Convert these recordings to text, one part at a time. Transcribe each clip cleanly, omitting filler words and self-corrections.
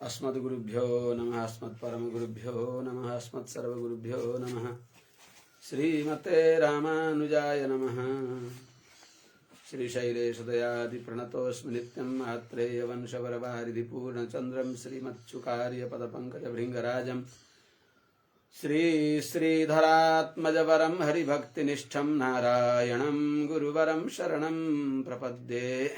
अस्मद्गुरुभ्यो नमः। अस्मत्परमगुरुभ्यो नमः। अस्मत्सर्वगुरुभ्यो नमः। श्रीमते रामानुजाय नमः। श्रीशैलेशदयादिप्रणतोऽस्मि नित्यं आत्रेयवंशवरवारिधिपूर्णचन्द्रं श्रीमत्सुकार्यपदपङ्कजभृङ्गराजं श्रीधरात्मजवरं हरिभक्तिनिष्ठं नारायणं गुरुवरं शरणं प्रपद्ये।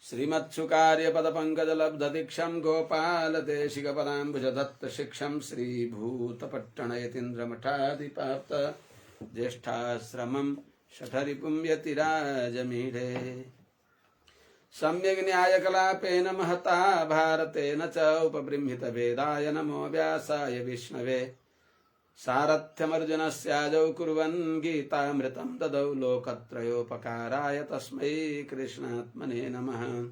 श्रीमत्सुकार्यपदपङ्कजलब्धदीक्षं गोपालदेशिकपदाम्बुजदत्तशिक्षं श्रीभूतपट्टणयतीन्द्रमठाधिपाप्त ज्येष्ठाश्रमं शठरिपुं यतिराजमीढे। सम्यग् न्यायकलापेन महता भारतेन च उपबृंहितवेदाय नमो व्यासाय विष्णवे। सारथ्यमर्जुनस्याजौ कुर्वन् गीतामृतं ददौ लोकत्रयोपकाराय तस्मै कृष्णात्मने नमः।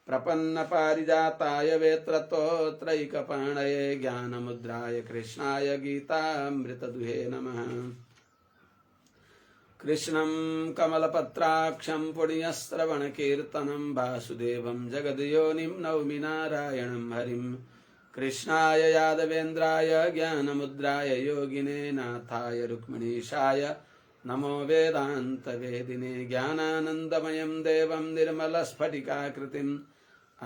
प्रपन्नपारिजाताय वेत्रतोत्रैकपाणये ज्ञानमुद्राय कृष्णाय गीतामृतदुहे नमः। कृष्णं कमलपत्राक्षं पुण्यश्रवणकीर्तनं वासुदेवं जगद्योनिं नौमि नारायणं हरिं। कृष्णाय यादवेन्द्राय ज्ञानमुद्राय योगिने नाथाय रुक्मिणीशाय नमो वेदान्तवेदिने। ज्ञानानन्दमयं देवं निर्मलस्फटिकाकृतिम्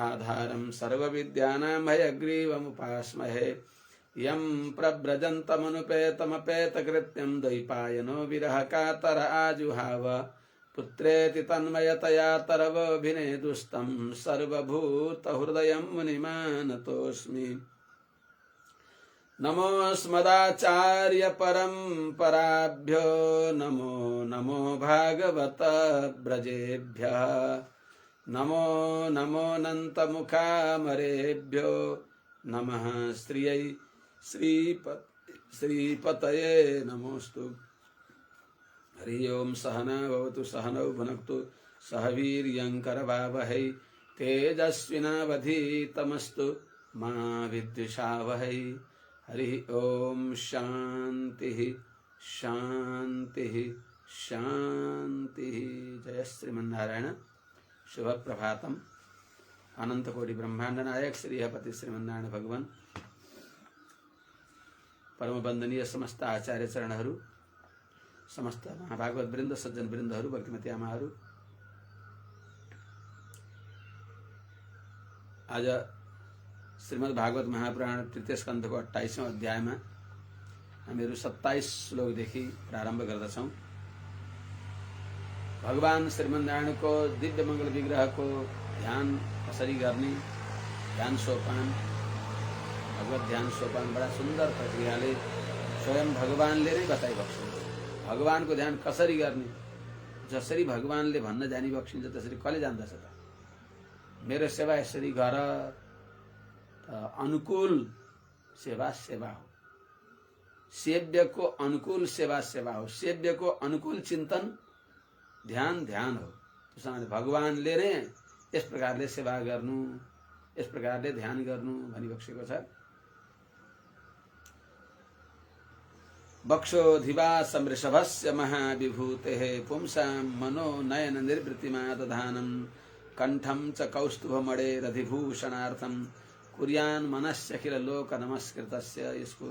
आधारं सर्वविद्यानां हयग्रीवमुपास्महे। यं प्रव्रजन्तमनुपेतमपेतकृत्यं द्वैपायनो विरहकातर आजुहाव। पुत्रेति तन्मयतया तरवोऽभिनेदुस्तं सर्वभूतहृदयं मुनिमानतोऽस्मि। नमोऽस्मदाचार्यपरम्पराभ्यो नमो नमो भागवत व्रजेभ्यः। नमो नमोऽनन्तमुखामरेभ्यो नमः। श्रीपतये नमोस्तु। हरि ओम सहना भवतु सहनौ भुनक्तु सह वीर्यं करवावहै। तेजस्विनावधीतमस्तु मा विद्विषावहै। हरि ओम शांति शांति शांति। जय श्रीमन्नारायण। शुभ प्रभातम। अनंत कोटि ब्रह्मांड नायक श्री हपति श्रीमन्नारायण भगवान परम वंदनीय समस्त आचार्य चरणहरू, समस्त महाभागवत वृन्द, सज्जन वृन्दहरू, भक्तिमती आमाहरू, आज श्रीमद् भागवत महापुराण तृतीय स्कन्धको 28औं अध्यायमा हामीहरू 27 श्लोकदेखि प्रारम्भ गर्दछौं। भगवान श्रीमन्नारायणको दिव्य मंगल विग्रहको ध्यान कसरी गर्ने, ध्यान सोपान, भगवत ध्यान सोपान बडा सुन्दर प्रक्रियाले स्वयं भगवानले नै बताइबक्छ। भगवानको ध्यान कसरी गर्ने, जसरी भगवानले भन्न जानी बक्सिन्छ त्यसरी कसले जान्दछ त। मेरो सेवा यसरी गर त अनुकूल सेवा सेवा हो। सेव्यको अनुकूल सेवा सेवा हो। सेव्यको अनुकूल चिन्तन ध्यान ध्यान हो। त्यसैले भगवानले नै यस प्रकारले सेवा गर्नु, यस प्रकारले ध्यान गर्नु भनिबक्सेको छ। वक्षोधिवासं वृषभस्य महाविभूतेः पुंसां मनोनयन निर्वृत्तिमा दधानं। कंठं च कौस्तुभमणेरधिभूषणार्थं कुर्यान् मनस्य अखिल लोक नमस्कृतस्य। यसको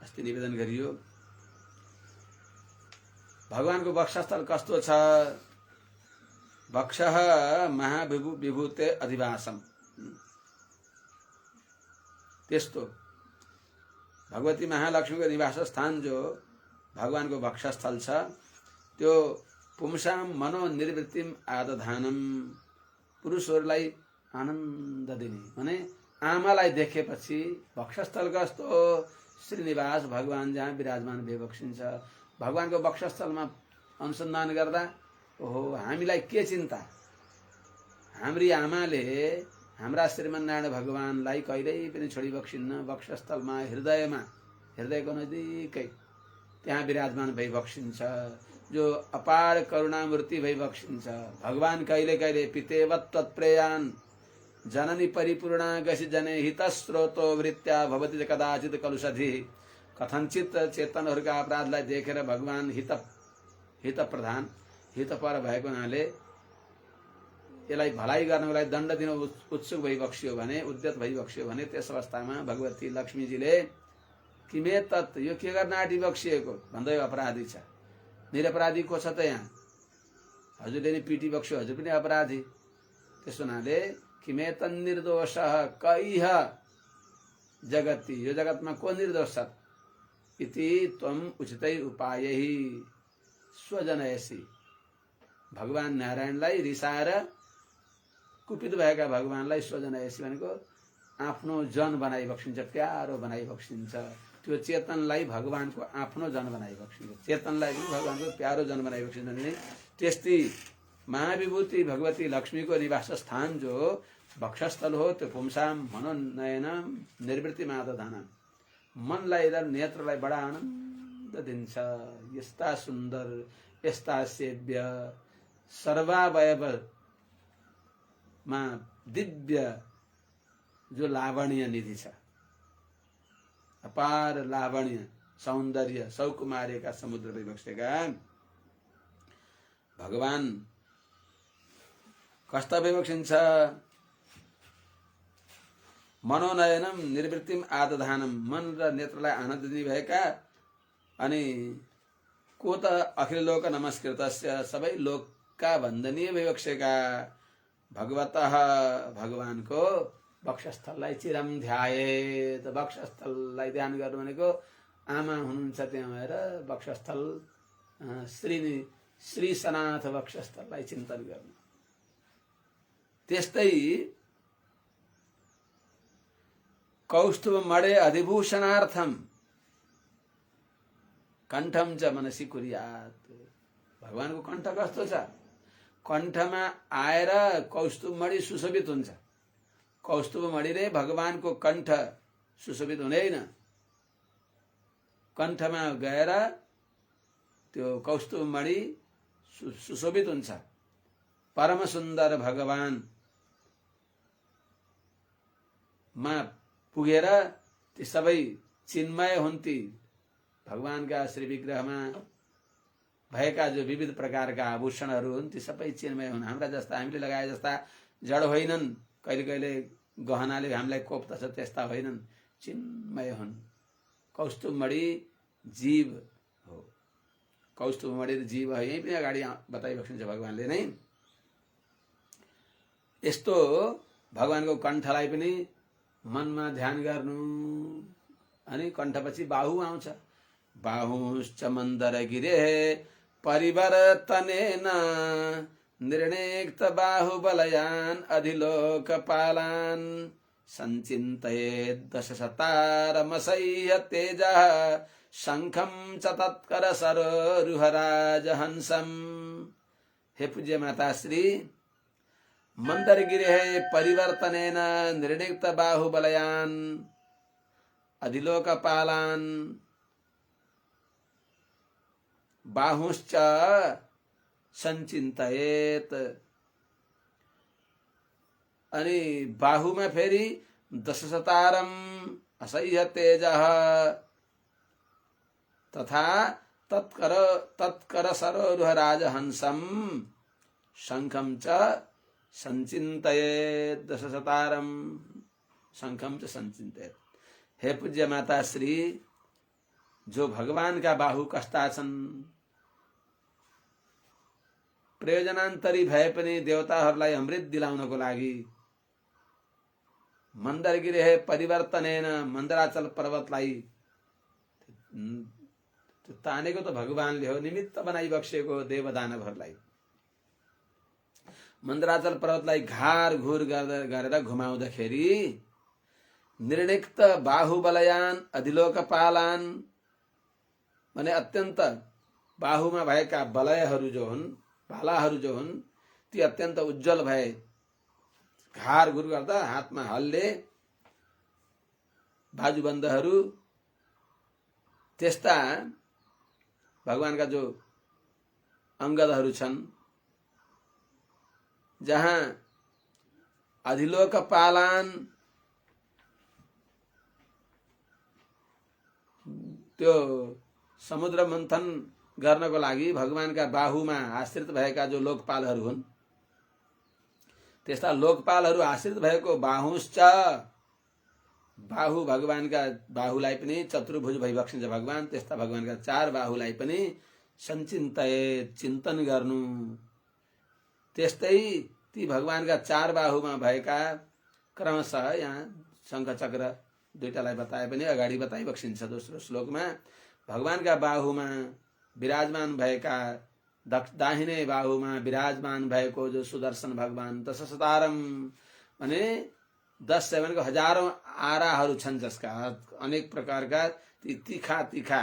अस्ति निवेदन गरियो। भगवानको वक्षस्थल कस्तो छ? वक्षः महाविभूते अधिवासम। त्यस्तो भगवती महालक्ष्मीको निवास स्थान जो भगवानको वक्षस्थल छ त्यो पुंसां मनोनिर्वृत्तिम आदधानम, पुरुषहरूलाई आनन्द दिने। माने आमालाई देखेपछि वक्षस्थल कस्तो श्रीनिवास भगवान जहाँ विराजमान भए बक्सिन्छ। भगवानको वक्षस्थलमा अनुसन्धान गर्दा ओहो हामीलाई के चिन्ता। हाम्री आमाले हाम्रा श्रीमन्नारायण भगवानलाई कहिल्यै पनि छोडी बक्सिन्न। वक्षस्थलमा हृदयमा, हृदयको नजिकै त्यहाँ विराजमान भई बक्सिन्छ, जो अपार करुणामूर्ति भई बक्सिन्छ। भगवान कहिले कहिले पितेवत् तत्प्रेयान् जननी परिपूर्णा गसि जने हितस्रोतो वृत्या भवति कदाचित कलुषधि। कथनचित चेतनहरूका अपराधलाई देखेर भगवान हित प्रधान, हितपर भएको हुनाले यसलाई भलाइ गर्नको लागि दण्ड दिन उत्सुक भइबक्सियो भने, उद्यत भइबक्सियो भने त्यस अवस्थामा भगवती लक्ष्मीजीले किमे तत्, यो के गर्न आँटिबक्सिएको भन्दै अपराधी छ, निरपराधी को छ त यहाँ, हजुरले नि पिटी बक्स्यो, हजुर पनि अपराधी। त्यस हुनाले किमे तन्निर्दोष कैह जगति, यो जगतमा को निर्दोष छ इति त्वम उचितै उपायहि स्वजनयसी। भगवान नारायणलाई रिसाएर कुपित भएका भगवानलाई स्वजनयसी भनेको आफ्नो जन बनाइबक्सिन्छ, प्यारो बनाइबक्सिन्छ। त्यो चेतनलाई भगवानको आफ्नो जन बनाइबक्सिन्छ, चेतनलाई पनि भगवानको प्यारो जन बनाइबक्सिन्छ भने त्यस्तै महाविभूति भगवती लक्ष्मीको निवास स्थान जो वक्षस्थल हो, त्यो पुंसाम मनोनयन निर्वृत्ति मादधान, मनलाई र नेत्रलाई बडा आनन्द दिन्छ। यस्ता सुन्दर, यस्ता सेव्य, सर्वावयवमा दिव्य जो लावण्य निधि छ, अपार लावण्य सौन्दर्य सौकुमार्यका समुद्र भइबक्सेका भगवान कस्ता भइबक्सिन्छ? मनोनयनम निर्वृत्तिम आदधानम, मन र नेत्रलाई आनन्द दिने भएका, अनि को त अखिल लोक नमस्कृतस्य, सबै लोकका वन्दनीय भइबक्सेका भगवतः, भगवानको वक्षस्थललाई चिरम ध्यायेत। वक्षस्थललाई ध्यान गर्नु भनेको आमा हुनुहुन्छ त्यहाँ भएर वक्षस्थल श्री सनाथ वक्षस्थललाई चिन्तन गर्नु। त्यस्तै कौस्तुभ मणे अधिभूषणार्थम कण्ठम च मनसी कुर्यात। भगवानको कण्ठ कस्तो छ? कण्ठमा आएर कौस्तुभ मणि सुशोभित हुन्छ। कौस्तुभ मणिले भगवानको कण्ठ सुशोभित हुँदैन, कण्ठमा गएर त्यो कौस्तुभ मणि सुशोभित हुन्छ। परम सुन्दर भगवान मा पुगेर ती सबै चिन्मय हुन्ती। भगवानका श्री विग्रहमा भएका जो विविध प्रकारका आभूषणहरू हुन् ती सबै चिन्मय हुन्। हाम्रा जस्ता, हामीले लगाए जस्ता जड होइनन्, कहिले कहिले गहनाले हामीलाई कोप्दछ त्यस्ता होइनन्, चिन्मय हुन्। कौस्तुभ मणि जीव हो, कौस्तुभ मणि जीव हो। यही पनि अगाडि बताइबक्सिन्छ भगवानले नै। यस्तो भगवानको कण्ठलाई पनि मनमा ध्यान गर्नु। अनि कण्ठपछि बाहु आउँछ। बाहुश्च मन्दरगिरे परिवर्तनेन निर्णेक्त बाहुबलयान अधिलोकपालान संचिन्तयेत् दशशतारमसह्य तेजः शंखं च तत्कर सरोरुहराजहंसम्। हे पूज्य माताश्री, मंदरगिरे परिवर्तनेन निर्णिक्त बाहुबलयान अधिलोकपालान बाहुश्च संचिन्तयेत्। अनि बाहुमा फेरि दशशतारम असह्य तेजः तथा तत्कर सरोरुहराजहंसम् शंखं च संचिन्तयेत्। दशशतारम शंखं च संचिन्तयेत्। हे पूज्य माता श्री, जो भगवान का बाहु कस्ता छन्, प्रयोजनान्तरी भए पनि देवताहरूलाई अमृत दिलाउनको लागि मन्दरगिरे परिवर्तनेन, मन्दराचल पर्वतलाई तानेको त भगवानले हो, निमित्त बनाइबक्सेको देवदानवहरूलाई। मन्दराचल पर्वतलाई घार घुर गरेर घुमाउँदाखेरि निर्णिक्त बाहुबलयान अधिलोकपालान भने अत्यन्त बाहुमा भएका बलयहरू जो हुन्, भालाहरू जो हुन्, ती अत्यन्त उज्जवल भए। घार घुर गर्दा हातमा हल्ले बाजुबन्धहरू, त्यस्ता भगवानका जो अंगदहरू छन्, जहाँ अधिलोकपालान त्यो समुद्र मन्थन गर्नको लागि भगवानका बाहुमा आश्रित भएका जो लोकपालहरू हुन्, त्यस्ता लोकपालहरू आश्रित भएको बाहुश्च, बाहु भगवानका बाहुलाई पनि चतुर्भुज भइबक्सिन्छ भगवान, त्यस्ता भगवानका चार बाहुलाई पनि सञ्चिन्तये, चिन्तन गर्नु। त्यस्तै ती भगवानका चार बाहुमा भएका क्रमशः यहाँ शङ्ख चक्र दुईटालाई बताए पनि अगाडि बताइबक्सिन्छ दोस्रो श्लोकमा। भगवानका बाहुमा विराजमान भएका, दाहिने बाहुमा विराजमान भएको जो सुदर्शन भगवान, दशशतारम भने 10 7 हजारौं आराहरू छन्, जसका अनेक प्रकारका ती तीखा तीखा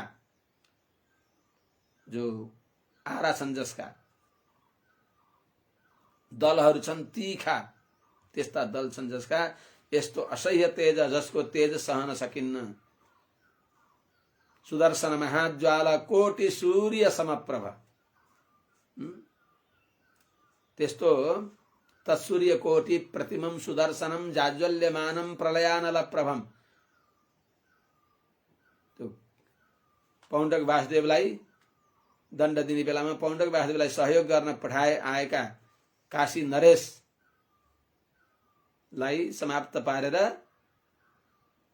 जो आरा छन्, जसका दलहरू छन् तीखा, त्यस्ता दल छन् जसका यस्तो असह्य तेज, जसको तेज सहन सकिन्न। सुदर्शन महाज्वाला कोटि सूर्य समप्रभ, त्यस्तो तत्सूर्य कोटि प्रतिमं सुदर्शनम जाज्वल्यमानं प्रलयानल प्रभम। त्यो पौण्डक वासुदेवलाई दण्ड दिने बेलामा पौण्डक वासुदेवलाई सहयोग गर्न पठाए आएका काशी नरेशलाई समाप्त पारेर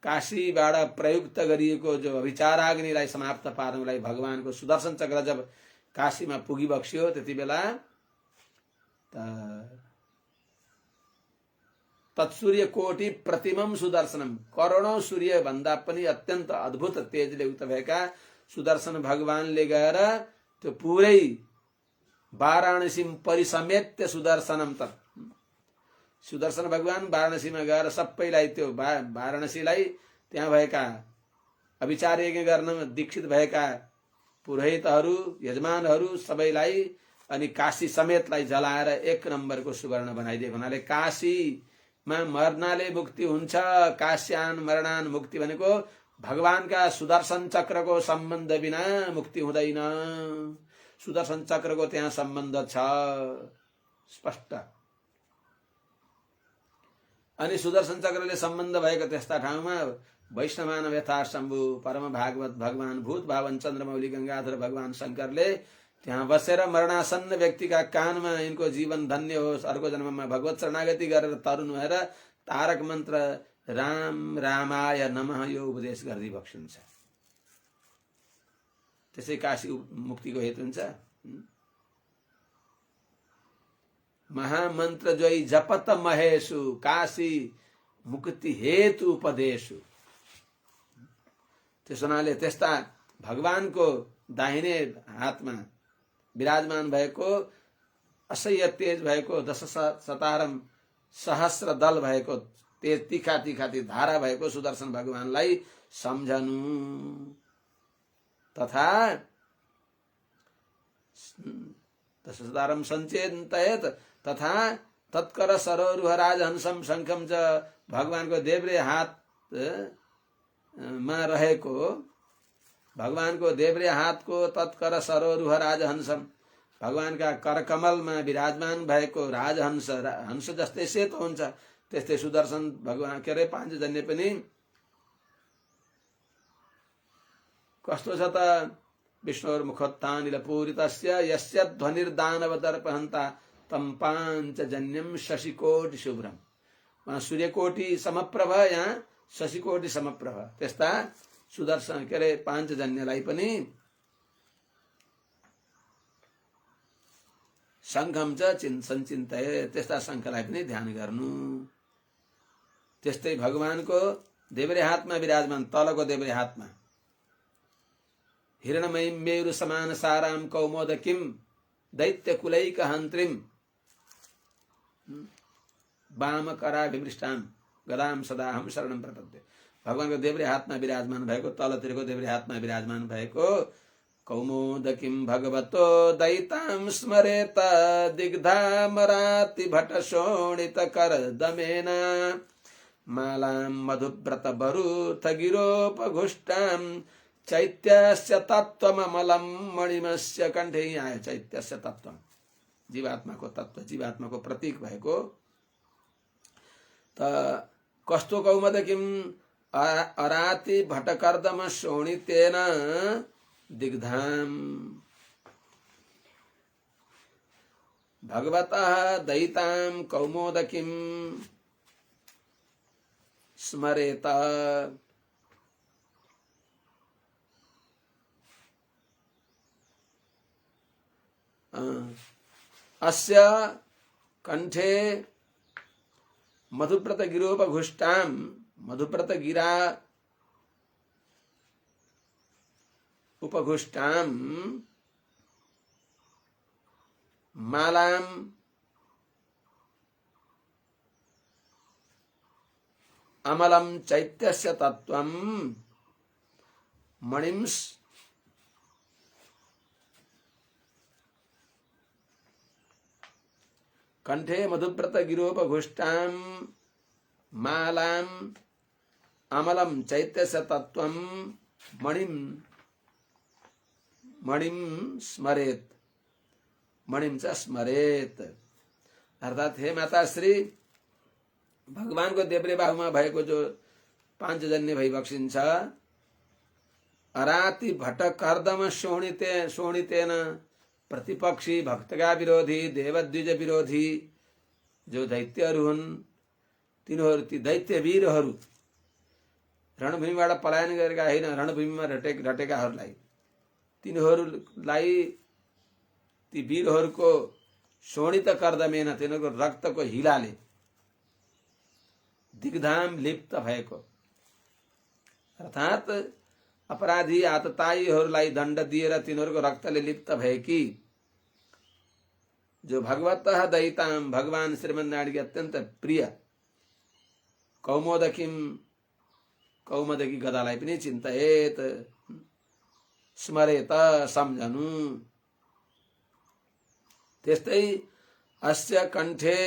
काशीबाट प्रयुक्त गरिएको जो विचाराग्निलाई समाप्त पार्नुलाई भगवानको सुदर्शन चक्र जब काशीमा पुगिबक्स्यो, त्यति बेला तत्सूर्य कोटि प्रतिमम सुदर्शनम, करोडौं सूर्य भन्दा पनि अत्यन्त अद्भुत तेजले युक्त भएका सुदर्शन भगवानले गएर त्यो पुरै वाराणसी परिसमेत्य सुदर्शनम, त सुदर्शन भगवान वाराणसीमा गएर सबैलाई, त्यो वाराणसीलाई त्यहाँ भएका अविचार यज्ञ गर्न दीक्षित भएका पुरोहितहरू, यजमानहरू सबैलाई अनि काशी समेतलाई जलाएर एक नम्बरको सुवर्ण बनाइदिएको हुनाले काशीमा मर्नाले मुक्ति हुन्छ। काश्यान मरणान मुक्ति भनेको भगवानका सुदर्शन चक्रको सम्बन्ध बिना मुक्ति हुँदैन। सुदर्शन चक्रको त्यहाँ सम्बन्ध छ स्पष्ट। अनि सुदर्शन चक्रले सम्बन्ध भएको त्यस्ता ठाउँमा वैष्णवान यथा शम्भु, परम भागवत भगवान, भूत भावन चन्द्रमौली गंगाधर भगवान शंकरले त्यहाँ बसेर मरणासन्न व्यक्तिका कानमा यिनको जीवन धन्य होस्, अर्को जन्ममा भगवत शरणागति गरेर तरुण भएर तारक मन्त्र राम रामाय नमः यो उपदेश गर्दै बक्सिन्छ। त्यसै काशी मुक्तिको हेतु हुन्छ। महामन्त्र जोई जपत महेशु, काशी मुक्ति हेतु उपदेशु। त्यस हुनाले त्यस्ता भगवानको दाहिने हातमा विराजमान भएको, असह्य तेज भएको, 10 सहस्र दल भएको, तेज तीखा तीखा ती धारा भएको सुदर्शन भगवानलाई सम्झनु। तथा 10,000 सञ्चेतयेत, तथा तत्कर सरोरुह राजहंसम शंखम च, भगवानको देब्रे हात मा रहेको, भगवानको देब्रे हातको तत्कर सरोरुह राजहंसम, भगवानका करकमलमा विराजमान भएको राजहंस, हंस जस्तै सेतो हुन्छ त्यस्तै सुदर्शन भगवान के अरे पाञ्चजन्य पनि कस्तो छ त। विष्णोर्मुखोत्थानिलपूरितस्य यस्य ध्वनिर्दानवदर्पहन्ता तम पाञ्चजन्यम शशिकोटि शुभ्रम। वहाँ सूर्यकोटि समप्रभ, यहाँ शशिकोटि समप्रभ। त्यस्ता सुदर्शन के अरे पाञ्चजन्यलाई पनि शङ्खम च सञ्चिन्तये, त्यस्ता शङ्खलाई पनि ध्यान गर्नु। त्यस्तै भगवानको देब्रे हातमा विराजमान, तलको देब्रे हातमा हिरणमयी मेरु समान साराम कौमोदकिम दैत्य कुलैक हन्त्रिम वाम करा विमृष्टाम गदाम सदा हम शरणम प्रपद्ये। भगवानको देब्रे हातमा विराजमान भएको, तलतिरको देब्रे हातमा विराजमान भएको कौमोदकिम भगवतो दैताम स्मरेत दिग्धामराति भट शोणित कर दमेना मालाम मधुव्रत बरुथ गिरोपघुष्टाम चैत्यस्य तत्त्वममलम मणिमस्य कण्ठे। आयो चैत्यस्य तत्त्व, जीवात्माको तत्त्व, जीवात्माको प्रतीक भएको। त कस्तो कौमोदकिम अराति भटकर्दम शोणितेन दिग्धाम, भगवतः दयितां कौमोदकीं स्मरेत। अस्य कंठे मधुप्रत गिरोपघुष्टां, मधुप्रत गिरा उपघुष्टां मालां अमलं चैत्यस्य तत्त्वं मणिं कंठे मधुप्रत गिरोपघुष्टां मालां अमलं चैत्यस्य तत्त्वं मणिं स्मरेत, मणिं च स्मरेत। अर्थात हे माता श्री, भगवान को देब्रे बाहुमा भएको जो पांचजन्य भई बक्सिन्छ, अराति भट्ट कर्दम शोणितेन प्रतिपक्षी भक्तका विरोधी देवद्विज विरोधी जो दैत्यहरू हुन्, तिनीहरू ती दैत्य वीरहरू रणभूमिबाट पलायन गरेका होइन, रणभूमिमा रटेकाहरूलाई, तिनीहरूलाई ती वीरहरूको शोणित कर्दमेन, तिनीहरूको रक्तको हिलाले दिग्धाम लिप्त भएको, अर्थात अपराधी आततायीहरूलाई दण्ड दिएर तिनीहरूको रक्तले लिप्त भएकी जो भगवतः दयिताम, भगवान श्रीमन्नारायण की अत्यंत प्रिय कौमोदकीम, कौमोदकी गदालाई पनि चिन्तयेत, स्मरेत, सम्झनु। त्यस्तै अस्य कंठे,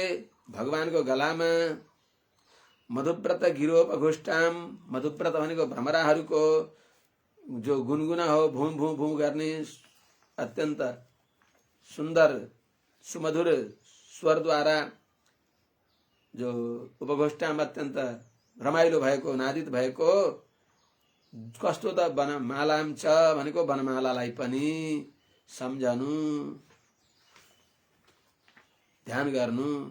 भगवानको गलामा मधुप्रत गिरोपघुष्टाम, मधुप्रत भनेको भ्रमराहरूको जो गुनगुना हो, भूम भूम भूम गर्ने अत्यंत सुंदर सुमधुर स्वरद्वारा जो उपघोष्टाम अत्यंत रमाइलो भएको, नादित भएको, कस्तो त वनमालाम छ भनेको वनमालालाई पनि सम्झनु, ध्यान गर्नु।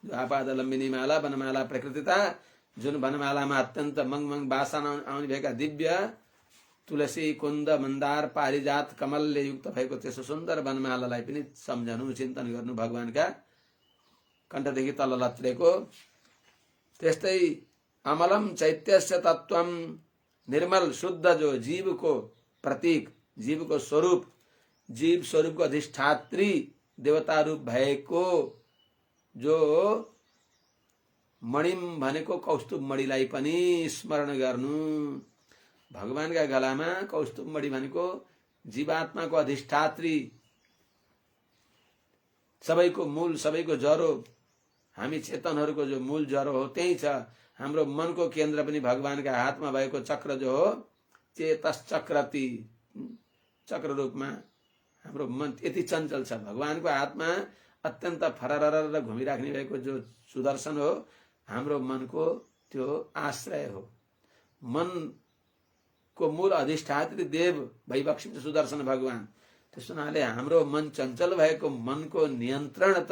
जो आपादलम्बिनी माला, वनमाला प्रकृतिता, जुन वनमालामा अत्यन्त मंगमंग वासना आउने भएका दिव्य तुलसी, कुन्द, मन्दार, पारिजात, कमलले युक्त भएको त्यसो सुन्दर वनमालालाई पनि सम्झनु, चिन्तन गर्नु, भगवानका कण्ठदेखि तल लत्रेको। त्यस्तै अमलम चैत्यस्य तत्त्वम, निर्मल शुद्ध जो जीव को प्रतीक, जीव को स्वरूप, जीव स्वरूप को अधिष्ठात्री देवता रूप भएको जो मणिम भनेको कौस्तुभ मणिलाई पनि स्मरण गर्नु। भगवानका गलामा कौस्तुभ मणि भनेको जीवात्माको अधिष्ठात्री, सबैको मूल, सबैको जरो, हामी चेतनहरूको जो मूल जरो हो त्यही छ। हाम्रो मनको केन्द्र पनि भगवानका हातमा भएको चक्र जो हो, चेतस चक्रति, चक्र रूपमा हाम्रो मन यति चञ्चल छ। भगवानको हातमा अत्यन्त फररर घुमिराख्ने भएको जो सुदर्शन हो, हाम्रो मनको त्यो आश्रय हो। मन को मूल अधिष्ठात्री देव भइबक्सिन्छ सुदर्शन भगवान। त्यसो हुनाले हाम्रो मन चञ्चल भएको मनको नियन्त्रण त,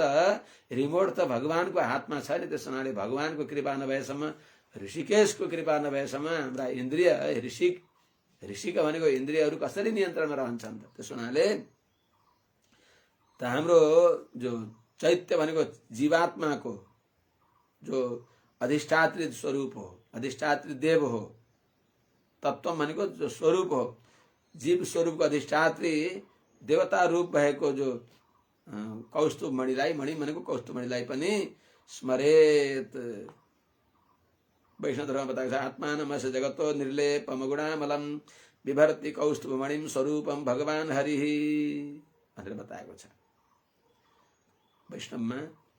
रिमोट त भगवानको हातमा छ नि। त्यसो हुनाले भगवानको कृपा नभएसम्म, ऋषिकेशको कृपा नभएसम्म हाम्रा इन्द्रिय, ऋषिक भनेको इन्द्रियहरू कसरी नियन्त्रणमा रहन्छन् त। त्यसो हुनाले त हाम्रो जो चैत्य भनेको जीवात्माको जो अधिष्ठात्री स्वरूप हो, अधिष्ठात्री देव हो, तत्व भनेको जो स्वरूप हो, जीव स्वरूपको अधिष्ठात्री देवता रूप भएको जो कौस्तुभ मणिलाई, मणि भनेको कौस्तुभ मणिलाई पनि स्मरेत। वैष्णव धर्ममा बताएको छ, आत्मानमस्य जगतो निर्लेपम गुणामलम विभर्ति कौस्तुभ मणिम स्वरूपम भगवान हरिः भनेर बताएको छ। वैष्णवमा,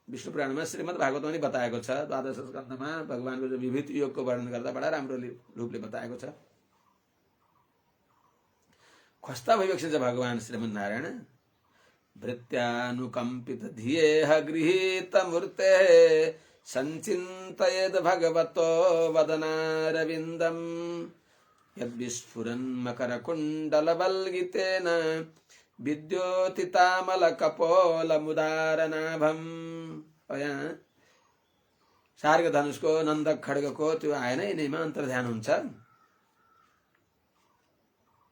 विष्णु पुराणमा, श्रीमद् भागवतमा पनि बताएको छ। द्वादश स्कन्धमा भगवानको जो विभूति योगको वर्णन गर्दा बडा राम्रो रूपले बताएको छ। खस्ता भइबक्सिन्छ भगवान श्रीमन्नारायण। भृत्यानुकम्पित धियेह गृहीत मूर्ते संचिन्तयेद भगवतो वदनारविन्दम् यद्विस्फुरन् मकरकुण्डलवल्गितेन विद्योतितामलकपोलमुदारनाभम्। और यहाँ सार्ग धनुषको नन्दक खड्गको त्यो आएन, यिनैमा अन्तर्ध्यान हुन्छ।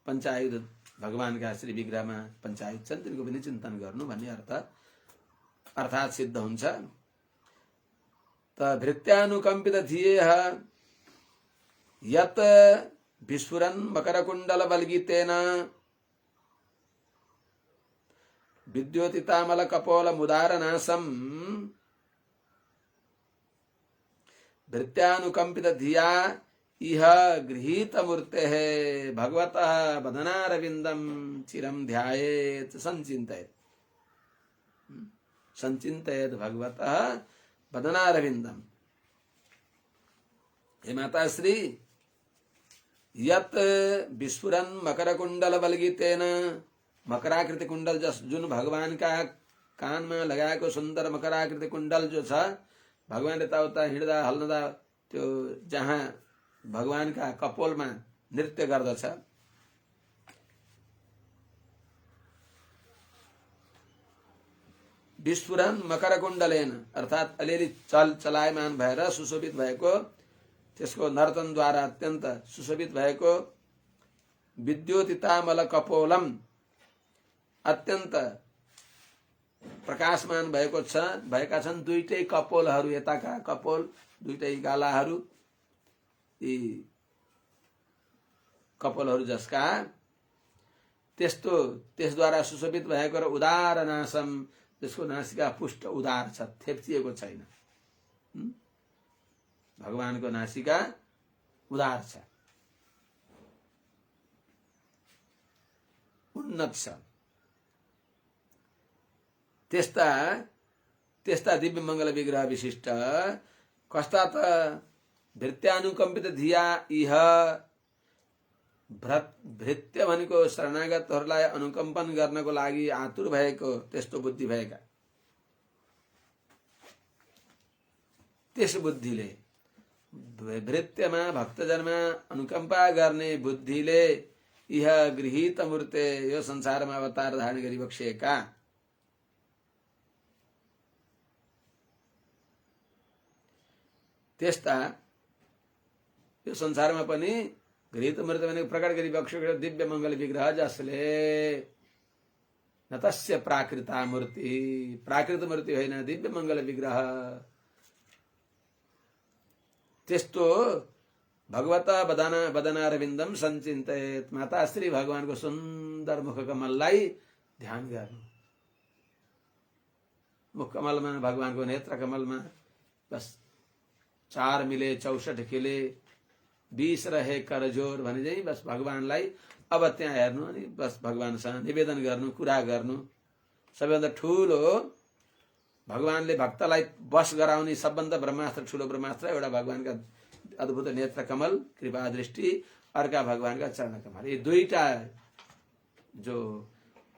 पञ्चायुध भगवानका श्री विग्रहमा पञ्चायुध छन्, तिनको पनि चिन्तन गर्नु भन्ने अर्थात् सिद्ध हुन्छ। त भृत्यानुकम्पित धियेह यत् विस्फुरन् मकरकुण्डल बल्गितेन विद्योतितामल कपोल मुदारनाशम्। भृत्यानुकम्पित धिया इह गृहीत मूर्तेः भगवतः वदनारविन्दं चिरं ध्यायेत् संचिन्तयेत्। संचिन्तयेत् भगवतः वदनारविन्दम। हे माता श्री, यत विस्फुरन मकर कुंडल बलगीतेन, मकराकृति कुंडल जुन भगवान का कान में लगाएको सुन्दर मकराकृति कुंडल जो छ, भगवान यताउता हिँड्दा हल्दा त्यो जहाँ भगवान का कपोल में नृत्य गर्दछ, विस्फुरन मकर कुण्डलेन अर्थात अलिअलि चलायमान भएर सुशोभित भएको, त्यसको नर्तनद्वारा अत्यन्त सुशोभित भएको विद्योतितामल कपोलम अत्यन्त प्रकाशमान भएको छ, भएका छन् दुईटै कपोलहरू, यताका कपोल दुईटै गालाहरू, यी कपोलहरू जसका त्यस्तो त्यसद्वारा सुशोभित भएको र उदार नासम, जसको नासिका पुष्ट उदार छ, थेप्चिएको छैन। भगवानको नासिका उदार छ, उन्नत छ। त्यस्ता दिव्य मंगल विग्रह विशिष्ट कस्ता त भृत्यानुकम्पित धिया इह, भृत्य भनेको शरणागतहरूलाई अनुकम्पन गर्नको लागि आतुर भएको त्यस्तो बुद्धि भएका, त्यस बुद्धिले भृत्यमा भक्तजनमा अनुकम्पा गर्ने बुद्धिले इह गृहीत मूर्ते, यो संसारमा अवतार धारण गरी बक्सिएका त्यस्ता यो संसारमा पनि गृहीत मूर्ति भनेको प्रकट गरी बक्सिएको दिव्य मंगल विग्रह जसले न तस्य प्राकृता मूर्ति, प्राकृत मूर्ति होइन, दिव्य मंगल विग्रह, त्यस्तो भगवत वदनारविन्दम संचिन्तयेत्। माता श्री भगवानको सुन्दर मुख कमललाई ध्यान गर्नु। मुख कमलमा, भगवानको नेत्र कमलमा बस 4 मिले 64 खिले 20 रहे करजोर भने चाहिँ बस भगवानलाई अब त्यहाँ हेर्नु अनि बस भगवानसँग निवेदन गर्नु, कुरा गर्नु। सबैभन्दा ठुलो भगवानले भक्तलाई बस गराउने सबभन्दा ब्रह्मास्त्र, ठुलो ब्रह्मास्त्र एउटा भगवानका अद्भुत नेत्र कमल कृपा दृष्टि, अर्का भगवानका चरण कमल। ये दुईटा जो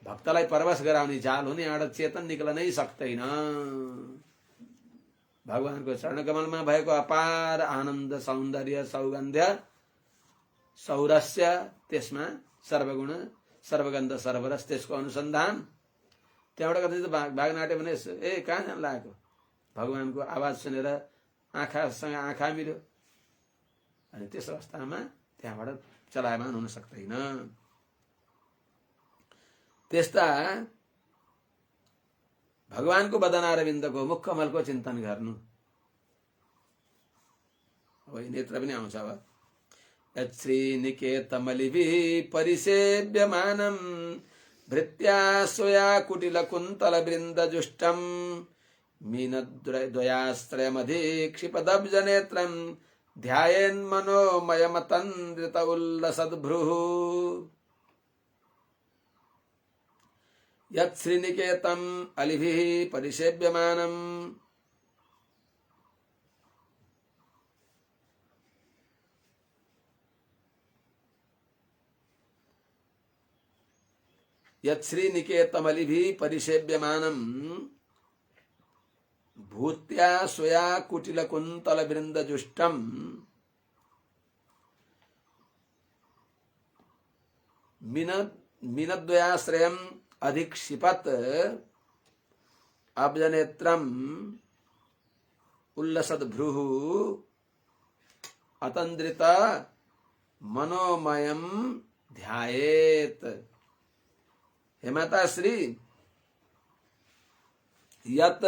भक्तलाई परवश गराउने जाल हुने, यहाँ चेतन निक्लन नै सक्दैन। भगवानको चरण कमलमा भएको अपार आनन्द, सौन्दर्य, सौगन्ध्य, सौरस्य, त्यसमा सर्वगुण सर्वगन्ध सर्वरस, त्यसको अनुसन्धान। त्यहाँबाट कतै भागनाट्य भने ए कहाँ जान लागेको, भगवानको आवाज सुनेर आँखासँग आँखा मिल्यो, अनि त्यस अवस्थामा त्यहाँबाट चलायमान हुन सक्दैन। त्यस्ता भगवानको वदनारविन्दको मुख कमलको चिन्तन गर्नु। अब नेत्र पनि आउँछ। अब यच्छ्रीनिकेतमलिभिः परिसेव्यमानं भृत्या स्वया कुटिलकुन्तलवृन्दजुष्टं मीनद्वयाश्रयमधीक्षिपदब्जनेत्रं ध्यायेन्मनोमयमतन्द्रित उल्लसद्भ्रुः। यच्छ्रीनिकेतम् अलिभिः परिसेव्यमानम्, यच्छ्रीनिकेतमलिभिः परिसेव्यमानम् भूत्या स्वया कुटिलकुन्तलवृन्दजुष्टम् मीनद्वयाश्रयम् अधिक्षिपत अब्जनेत्रम उल्लसद भ्रूः अतंद्रित मनोमयम ध्यायेत। हे माता श्री, यत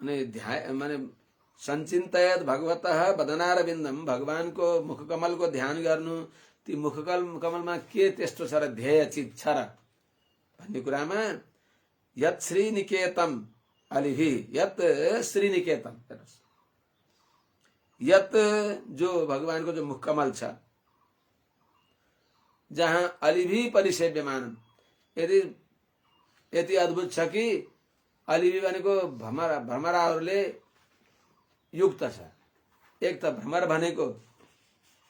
माने संचिन्तयत भगवतः वदनारविन्दम, भगवान को मुख कमल को ध्यान गर्नु, ती मुख कमलमा के त्यस्तो छ र ध्येय चित छ र भन्ने कुरामा यत श्रीनिकेतम अलिभि, यत श्रीनिकेतम, यत जो भगवान को जो मुख कमल छ, जहाँ अलिभि परिसेव्यमान, यदि यति अद्भुत छ कि अलिभि भनेको भ्रमराहरूले युक्त छ। एक त भ्रमर भनेको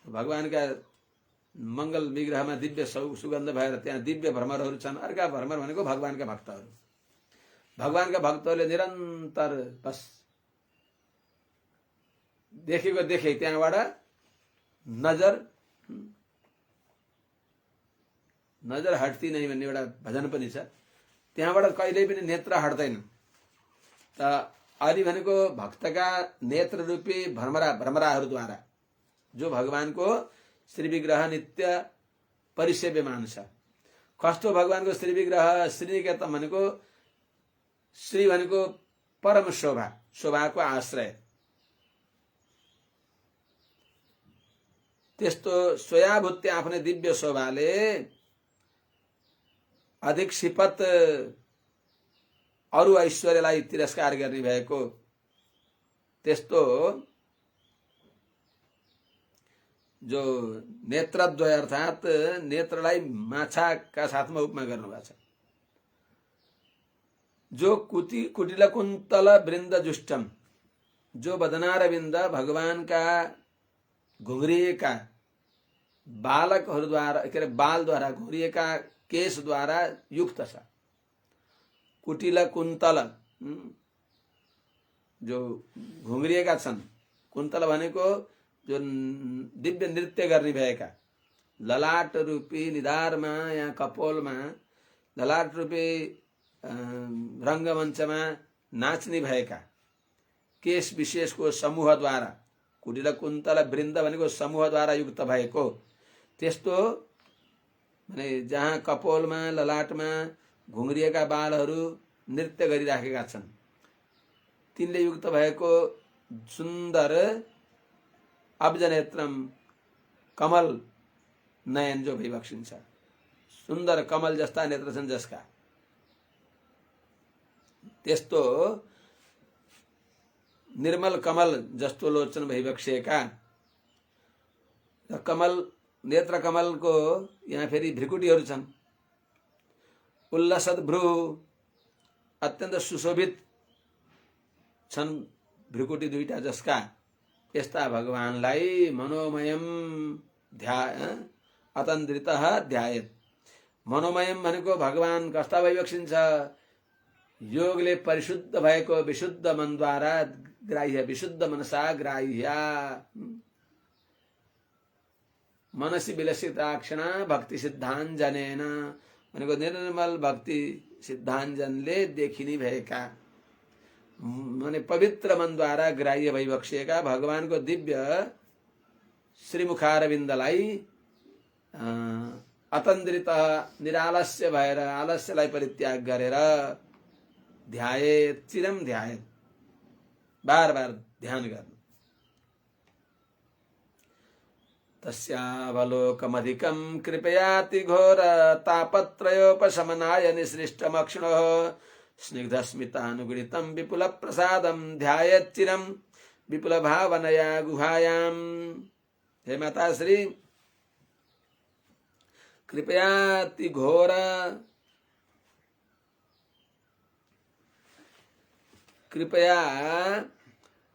भगवानका मंगल विग्रहमा दिव्य सुगन्ध भएर त्यहाँ दिव्य भ्रमरहरू छन्। अर्का भ्रमर भनेको भगवानका भक्तहरू। भगवानका भक्तहरूले निरन्तर बस देखेको देखे त्यहाँबाट नजर हट्ती नै भन्ने एउटा भजन पनि छ। त्यहाँबाट कहिल्यै पनि नेत्र हट्दैन। त अलि भनेको भक्तका नेत्र रूपी भ्रमराहरूद्वारा जो भगवानको श्री विग्रह नित्य परिसेव्यमान छ। कस्तो भगवानको श्री विग्रह? श्रीनिकेतन भनेको, श्री भनेको परम शोभा, शोभाको आश्रय। त्यस्तो स्वयाभूत्य आफ्नै दिव्य शोभाले अधिक्षिपत अरु ऐश्वर्यलाई तिरस्कार गर्ने भएको त्यस्तो जो नेत्रद्वय अर्थात नेत्रलाई माछाका साथमा उपमा गर्नुभएको छ। जो कुटिल कुन्तल वृन्द जुष्टम, जो बदनारविन्द भगवानका घुंघरिएका बालकहरूद्वारा के अरे बालद्वारा घुंघरिएका केशद्वारा युक्त छ। कुटिल कुन्तल जो घुंघरिएका छन्, कुन्तल भनेको जो दिव्य नृत्य गर्ने भएका, ललाट रूपी निधारमा या कपोलमा ललाट रूपी रंगमञ्चमा नाच्ने भएका केश विशेषको समूहद्वारा, कुटिल कुन्तल वृन्द भनेको समूहद्वारा युक्त भएको त्यस्तो माने जहाँ कपोलमा ललाटमा घुंघरिएका बालहरू नृत्य गरिराखेका छन्, तिनले युक्त भएको सुन्दर अब्जनेत्रम कमल नयन जो विवक्षिन्छ, सुन्दर कमल जस्ता नेत्र छन् जसका, त्यस्तो निर्मल कमल जस्तो लोचन भइबक्सिएका र कमल नेत्र कमलको यहाँ फेरि भ्रिकुटीहरू छन्। उल्लसद भ्रू, अत्यन्त सुशोभित छन् भ्रिकुटी दुईटा जसका, यस्ता भगवानलाई मनोमयम अतन्द्रितः ध्यायेत। मनोमयम भनेको भगवान कस्ता भइबक्सिन्छ? योगले परिशुद्ध भएको विशुद्ध मनद्वारा ग्राह्य, विशुद्ध मनसा ग्राह्य। मनसी विलसिताक्षण भक्ति सिद्धाञ्जनेन भनेको निर्मल भक्ति सिद्धाञ्जनले देखिने भएका, माने पवित्र मनद्वारा ग्राह्य भइबक्सिएका भगवानको दिव्य श्रीमुखारविन्दलाई अतन्द्रित निरालस्य भएर, आलस्यलाई परित्याग गरेर ध्यायेत, चिरम ध्यायेत, बार बार ध्यान गर्नु। तस्यावलोकमधिकं कृपयाति घोर तापत्रयोपशमनाय निसृष्टमक्षिणोः स्निग्धस्मितानुगुणितं विपुल प्रसादं ध्यायेत् चिरं विपुल भावनया गुहायां। हे माता श्री, कृपयाति घोर, कृपया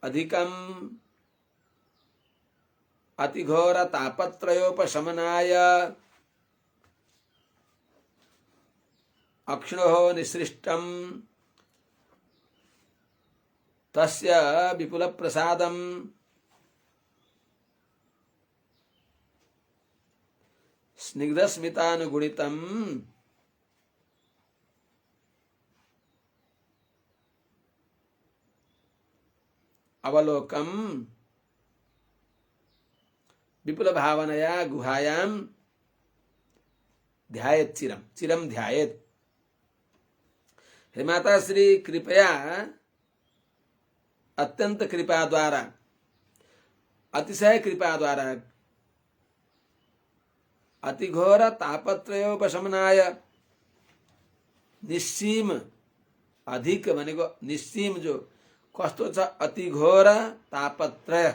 अधिकम अतिघोर तापत्रयोपशमनाय अक्षिणोः निसृष्टं तस्य विपुल प्रसादं स्निग्धस्मितानुगुणितं अवलोकम विपुल भावनया गुहायाम ध्यायेत चिरम चिरम ध्यायेत। हे माता श्री, कृपया अत्यंत कृपा द्वारा, अतिशय कृपा द्वारा अतिघोर तापत्रयोपशमनाय निस्सीम, अधिक भनेको निस्सीम जो कस्तो छ, अतिघोर तापत्रय,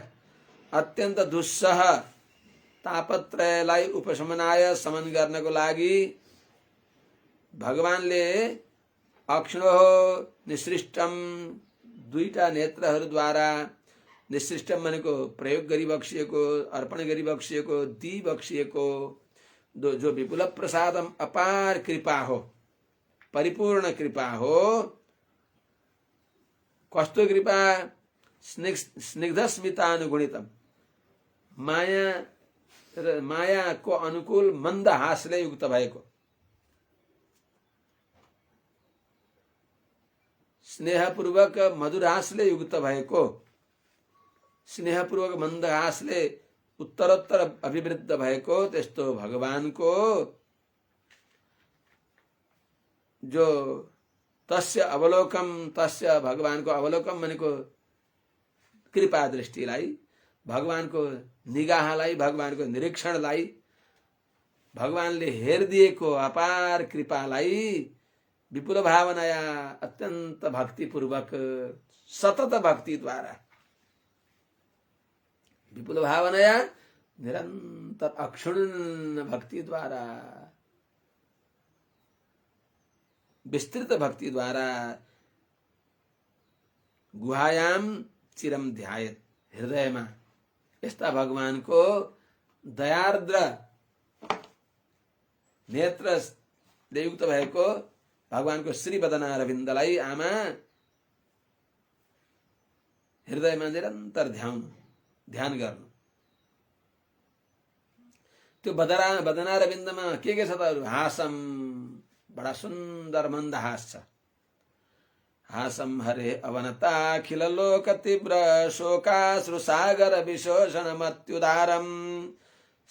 अत्यन्त दुस्सह तापत्रयलाई उपशमनाय समन गर्नको लागि भगवानले अक्षिणो निसृष्टम दुईटा नेत्रहरूद्वारा, निसृष्टम भनेको प्रयोग गरी बक्सिएको, अर्पण गरी बक्सिएको, दी बक्सिएको जो विपुल प्रसादम अपार कृपा हो, परिपूर्ण कृपा हो। कस्तो कृपा? स्निग्ध स्मितानुगुणितम, मायाको अनुकूल मन्द हासले युक्त भएको, स्नेहपूर्वक मधुर हासले युक्त भएको, स्नेहपूर्वक मन्द हासले उत्तरोत्तर अभिवृद्ध भएको त्यस्तो भगवानको जो तस्य अवलोकम, तस्य भगवानको अवलोकम भनेको कृपा दृष्टिलाई, भगवानको निगाहलाई, भगवानको निरीक्षणलाई, भगवानले हेरिदिएको अपार कृपालाई विपुल भावनाया अत्यन्त भक्तिपूर्वक सतत भक्तिद्वारा, विपुल भावनाया निरन्तर अक्षुण्ण भक्तिद्वारा, विस्तृत भक्तिद्वारा गुहायाम चिरम ध्यायेत, हृदयमा यस्ता भगवानको दयार्द्र नेत्रले युक्त भएको भगवानको श्री वदनारविन्दलाई आमा हृदयमा निरन्तर ध्यान गर्नु। त्यो वदनारविन्दमा के छ त? हासम, बडा सुन्दर मन्द हास छ। हासम हरे अवनताखिल लोक तीव्र शोकाश्रु सागर विशोषणमत्युदारम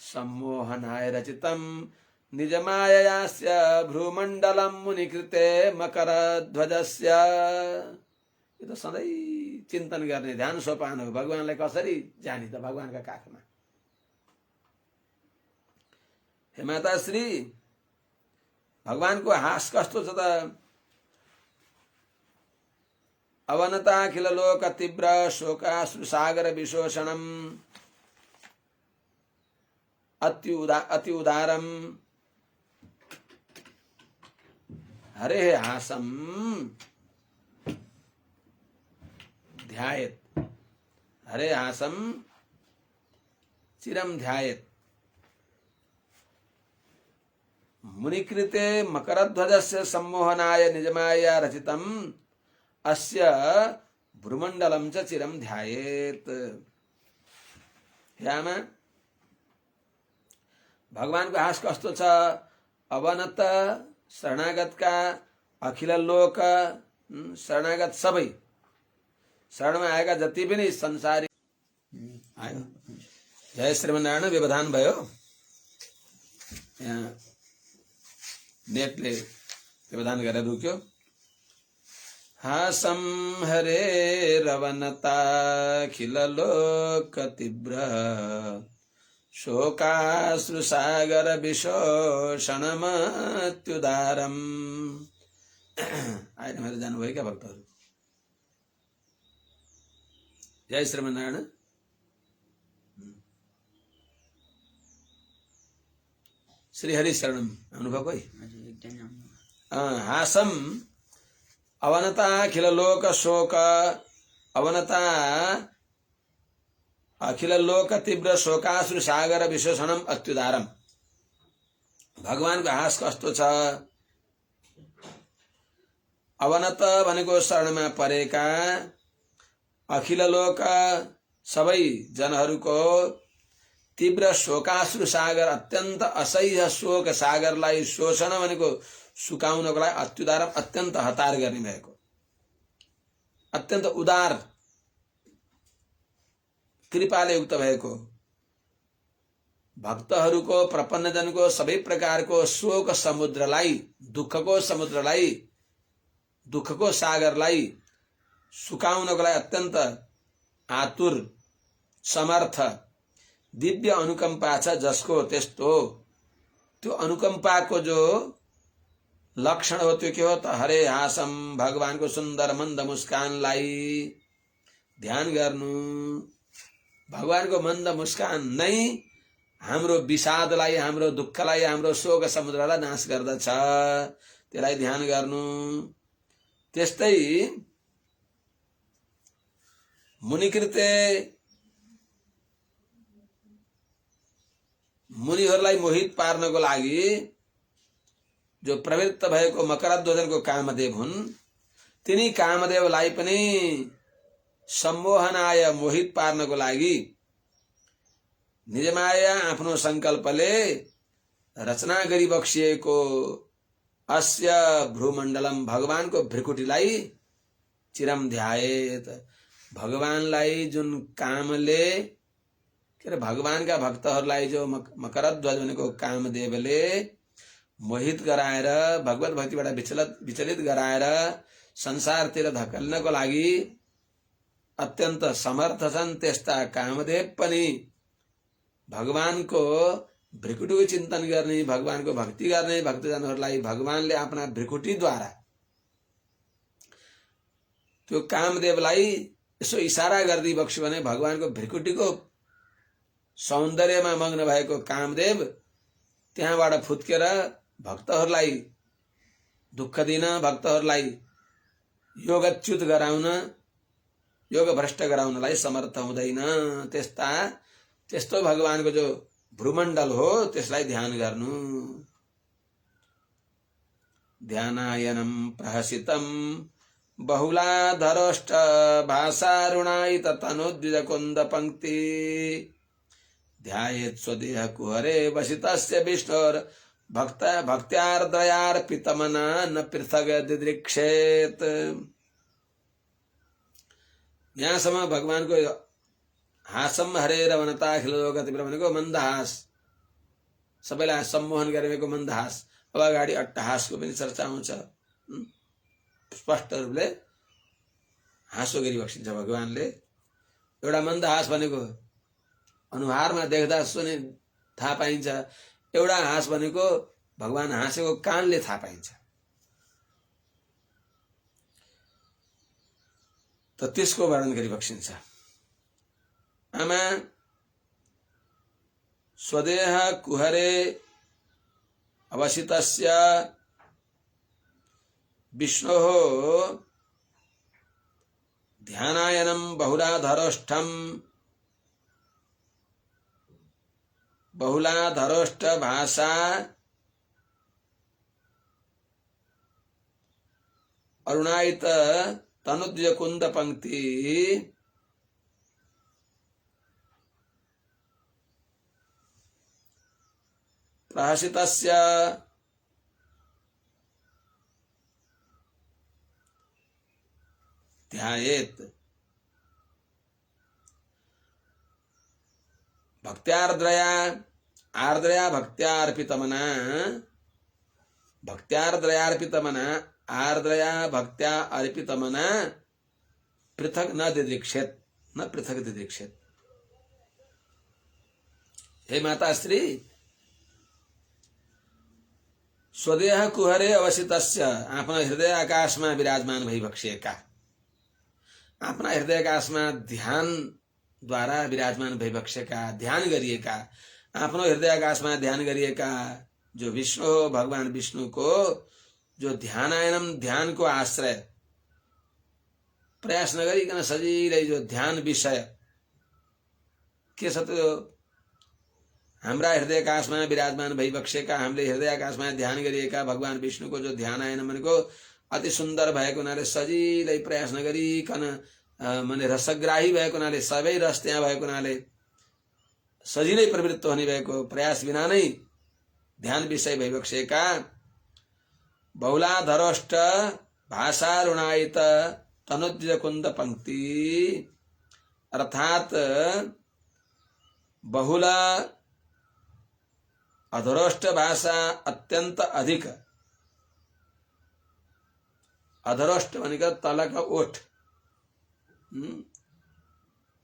सम्मोहनाय रचितम निज माययास्य भ्रूमण्डलम मुनिकृते मकरध्वजस्य। यो त सधैँ चिन्तन गर्ने ध्यान सोपान हो। भगवानलाई कसरी जानी त? भगवानका काखमा। हे माता श्री, भगवानको हास कस्तो छ त? अवनताखिल लोक तीव्र शोकाश्रु सागर विशोषणम अति उदारम हरे हासम ध्यायेत, हरे हासम चिरम ध्यायेत। मुनिकृते मकरध्वजस्य सम्मोहनाय निजमाया रचितम अस्य भ्रूमण्डलम च चिरम ध्यायेत। हे आमा, भगवानको हास कस्तो छ? अवनत शरणागतका, अखिल लोक शरणागत सबै, शरणमा आएका जति पनि संसारी आयो। जय श्रीमन्नारायण। व्यवधान भयो, यहाँ नेटले व्यवधान गरेर रुक्यो। हासम हरे रवनताखिल लोक तीव्र शोकाश्रु सागर विशोषणमत्युदारम। आएर मेरो जानुभयो क्या भक्तहरू? जय श्रीमन्नारायण। श्री हरि शरणम आउनुभयो कोही? हासम अवनता अखिल लोक शोक, अवनता अखिल लोक तीव्र शोकाश्रु सागर विशोषणम अत्युदारम। भगवानको हास कस्तो छ? अवनत भनेको शरणमा परेका, अखिल लोक सबै जनहरूको तीव्र शोकाश्रु सागर, अत्यन्त असह्य शोक सागरलाई, शोषण भनेको सुकाउनको लागि, अत्युदारम अत्यन्त हतार गर्ने भएको, अत्यन्त उदार कृपाले युक्त भएको भक्तहरूको प्रपन्नजनको सबै प्रकारको शोक समुद्रलाई, दुःखको समुद्रलाई, दुःखको सागरलाई सुकाउनको लागि अत्यन्त आतुर समर्थ दिव्य अनुकम्पा छ जसको, त्यस्तो त्यो अनुकम्पाको जो लक्षण हो त्यो के हो त? हरे हासम, भगवानको सुन्दर मन्द मुस्कानलाई ध्यान गर्नु। भगवानको मन्द मुस्कान नै हाम्रो विषादलाई, हाम्रो दुःखलाई, हाम्रो शोक समुद्रलाई नाश गर्दछ, त्यसलाई ध्यान गर्नु। त्यस्तै मुनिकृते मुनिहरूलाई मोहित पार्नको लागि जो प्रवृत्त भएको मकरध्वजनको कामदेव हुन्, तिनी कामदेवलाई पनि सम्मोहनाय मोहित पार्नको लागि निजमाया आफ्नो संकल्पले रचना गरी बक्सिएको अस्य भ्रूमण्डलम, भगवानको भ्रिकुटीलाई चिरम ध्यायेत। भगवानलाई जुन कामले के अरे भगवानका भक्तहरूलाई जो मकरध्वज भनेको कामदेवले मोहित गराएर भगवत भक्तिबाट विचलित गराएर संसारतिर धकेल्नको लागि अत्यन्त समर्थ छन्, त्यस्ता कामदेव पनि भगवानको भ्रिकुटीको चिन्तन गर्ने, भगवानको भक्ति गर्ने भक्तजनहरूलाई भगवानले आफ्ना भ्रिकुटीद्वारा त्यो कामदेवलाई यसो इशारा गर्दै बक्स्यो भने भगवानको भ्रिकुटीको सौन्दर्यमा मग्न भएको कामदेव त्यहाँबाट फुत्केर भक्तहरूलाई दुःख दिन, भक्तहरूलाई योगच्युत गराउन, योग भ्रष्ट गराउनलाई समर्थ हुँदैन। त्यस्तो भगवानको जो भ्रूमण्डल हो त्यसलाई ध्यान गर्नु। ध्यानायनम प्रहसितम बहुलाधरोष्ट भाषारुणायित तनुद्विज कुंद पंक्ति ध्यायेत् स्वदेह कुहरे वसितस्य विष्णोर भक्त्यार्द्रयार्पितमना न पृथक दिदृक्षेत। यहाँसम्म भगवानको हासम हरेर वनताखिल लोकतिब्र भनेको मन्दहास, सबैलाई सम्मोहन गरेको मन्दहास। अब अगाडि अट्टहासको पनि चर्चा आउँछ। स्पष्ट रूपले हाँसो गरी बक्सिन्छ भगवानले। एउटा मन्दहास भनेको अनुहारमा देख्दा सुने थाहा पाइन्छ, एउटा हाँस भनेको भगवान हाँसेको कानले थाहा पाइन्छ। त त्यसको वर्णन गरी बक्सिन्छ। आमा स्वदेह कुहरे अवसितस्य विष्णोः ध्यानायनम बहुलाधरोष्ठम बहुलाधरोष्ठ भाषा अरुणायित तनुद्य कुंद पंक्ति प्रहसितस्य ध्यायेत् भक्त्यार्द्रया आर्द्रया भक्त्यार्पितमना भक्त्यार्द्रयार्पितमना आर्द्रया भक्त्या अर्पितमना पृथक न दिदृक्षेत न पृथक दिदृक्षेत। हे माता श्री, स्वदेह कुहरे अवसितस्य आफ्ना हृदय आकाशमा विराजमान भई बक्सिएका, आफ्ना हृदय आकाशमा ध्यान द्वारा विराजमान भई बक्सेका, ध्यान गरिएका, आफ्नो हृदय आकाशमा ध्यान गरिएका जो विष्णु हो, भगवान विष्णु को जो ध्यानायनम ध्यान को आश्रय प्रयास नगरिकन सजिलै जो ध्यान विषय के छ त्यो हाम्रा हृदय आकाशमा विराजमान भई बक्सेका, हामीले हृदय आकाशमा ध्यान गरिएका भगवान विष्णुको जो ध्यानायन भनेको अति सुन्दर भएको हुनाले सजिलै प्रयास नगरिकन माने रसग्राही भएको हुनाले सबै रस त्यहाँ भएको हुनाले सजिलै प्रवृत्त हुने भएको प्रयास बिना नै ध्यान विषय भइबक्सेका बहुलाधरोष्ट भाषारुणायित तनुद्य कुंद पंक्ति अर्थात बहुला अधरोष्ट भाषा अत्यंत अधिक। अधरोष्ट मानेगा तला का ओठ,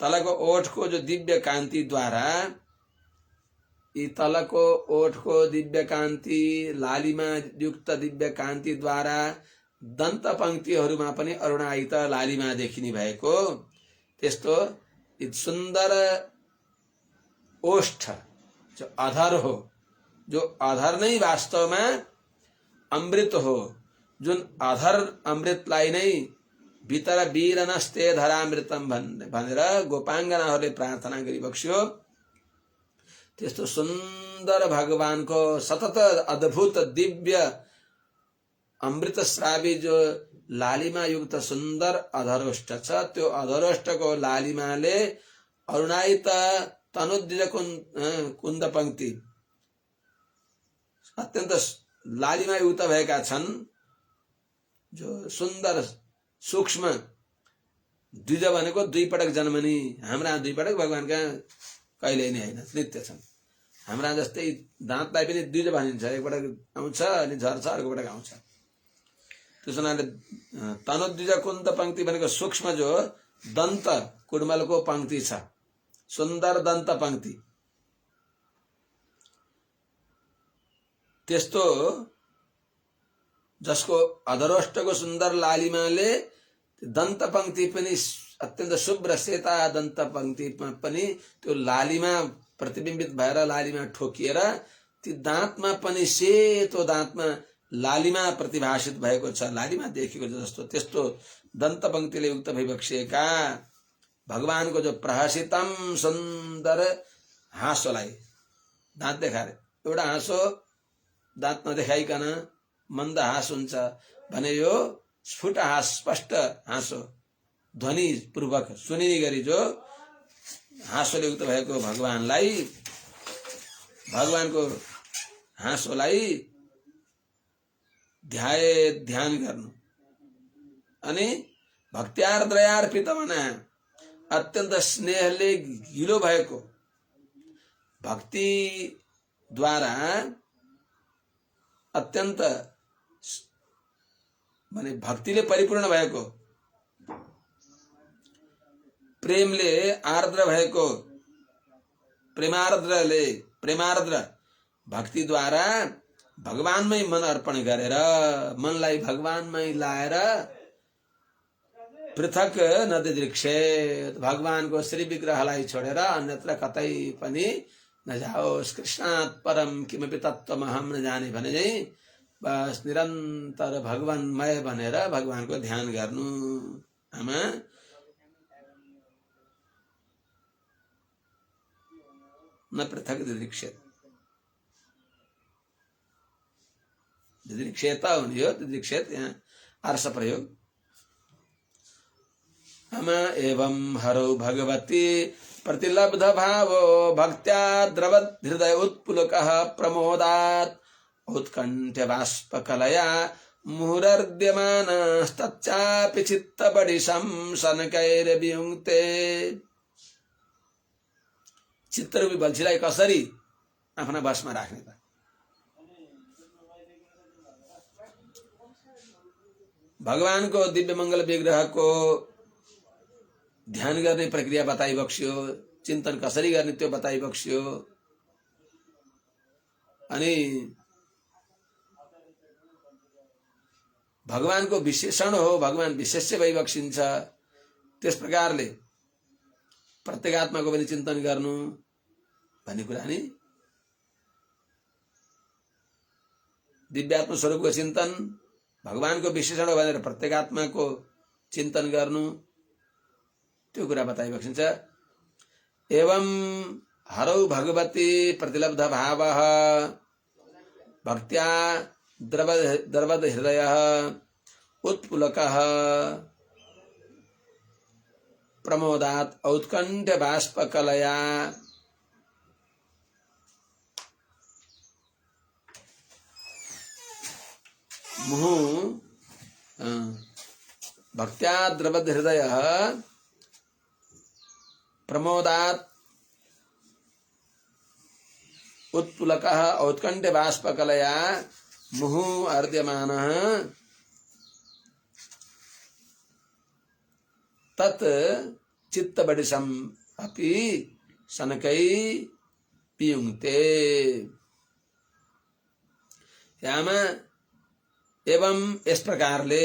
तला को ओठ को जो दिव्य कांति द्वारा, यी तल को ओठ को दिव्य कांति लालिमा युक्त दिव्य कांति द्वारा दन्त पंक्तिहरूमा पनि अरुणायित लालिमा देखिने भएको त्यस्तो सुन्दर ओष्ठ जो आधार हो, जो आधार नै वास्तवमा अमृत हो, जुन आधार अमृतलाई नै भित्र वीरनस्ते धरामृतम भनेर गोपाङ्गनाहरूले प्रार्थना गरिबक्स्यो। त्यस्तो सुन्दर भगवानको सतत अद्भुत दिव्य अमृत श्रावी जो लालिमा युक्त सुन्दर अधरोष्ठ छ, त्यो अधरोष्ठको लालिमाले अरुणायित तनुद्विज कुन्द पंक्ति अत्यन्त लालिमा युक्त भएका छन्। जो सुन्दर सूक्ष्म द्विज भनेको दुई पटक जन्मनी, हाम्रा दुई पटक भगवानका कहिले नै हैन, नित्य छन्। हाम्रा जस्तै दाँतलाई पनि द्विज भनिन्छ, एकपटक आउँछ अनि झर्छ, अर्को पटक आउँछ। त्यस हुनाले तनुद्विज कुन्द पंक्ति भनेको सूक्ष्म जो दन्त कुडमलको पंक्ति छ, सुन्दर दन्त पंक्ति, त्यस्तो जसको अधरोष्ठको सुन्दर लालिमाले दन्त पंक्ति पनि अत्यन्त शुभ्र सेता दन्त पंक्तिमा पनि त्यो लालिमा प्रतिबिम्बित भएर लालिमा ठोकिएर ती दाँतमा पनि सेतो दाँतमा लालिमा प्रतिभाषित भएको छ, लालिमा देखिएको जस्तो त्यस्तो दन्त पंक्तिले युक्त भइबक्सिएका भगवानको जो प्रहसितम सुन्दर हाँसोलाई दाँत देखाएर, एउटा हाँसो दाँत नदेखाइकन मन्द हाँस हुन्छ भने यो स्फुट हाँस, स्पष्ट हाँसो ध्वनि पूर्वक सुनिने गरी जो हाँसोले युक्त भएको भगवानलाई, भगवानको हाँसोलाई ध्यान गर्नु अनि भक्त्यार्द्रयार्पित भने अत्यन्त स्नेहले गिलो भएको भक्ति द्वारा अत्यन्त माने भक्तिले परिपूर्ण भएको, प्रेमले आर्द्र भएको, प्रेमार्द्र भक्ति द्वारा भगवानमै मन अर्पण गरेर, मनलाई भगवानमै लाएर पृथक नदिदृक्षेत, भगवानको श्री विग्रहलाई छोडेर अन्यत्र कतै पनि नजाओस्, कृष्णात् परम किमपि तत्त्वमहम न जाने भने चाहिँ बस निरन्तर भगवानमय भनेर भगवानको ध्यान गर्नु। आमा न पृथक दिदृक्षेत, दिदृक्षेत हुने हो, दिदृक्षेत यहाँ आर्ष प्रयोग। आमा एवं हरौ भगवती प्रतिलब्ध भावो भक्त्या द्रवद हृदय उत्पुलकः प्रमोदात् उत्कंठ बाष्प कलया मुहुरर्द्यमानस्तच्चापि चित्तबडिशं शनकैर्वियुङ्क्ते। चित्तरूपी बल्छीलाई कसरी आफ्ना बसमा राख्ने त? भगवानको दिव्य मंगल विग्रह को ध्यान गर्ने प्रक्रिया बताई बक्स्यो, चिंतन कसरी गर्ने त्यो बताई बक्स्यो। अनि भगवान को विशेषण हो, भगवान विशेष्य भई बक्सिन्छ, त्यस प्रकारले प्रत्येगात्मा को पनि चिंतन गर्नु भन्ने कुरा नि। दिव्यात्म स्वरूप को चिंतन, भगवान को विशेषण हो भनेर प्रत्येगात्मा को चिंतन गर्नु, त्यो कुरा बताइ बक्सिन्छ। एवं हरौ भगवती प्रतिलब्ध भावः भक्त्या द्रवद हृदयः उत्पुलकः प्रमोदात् औत्कण्ठ बाष्प कलया भक्त्या द्रवद हृदयः प्रमोदात् उत्पुलकः औत्कण्ठ्य बाष्पकलया मुहुः अर्ध्यमानः तत् चित्तबडिशम् अपि शनकै पीयुङ्क्ते। यामा एवं इस प्रकारले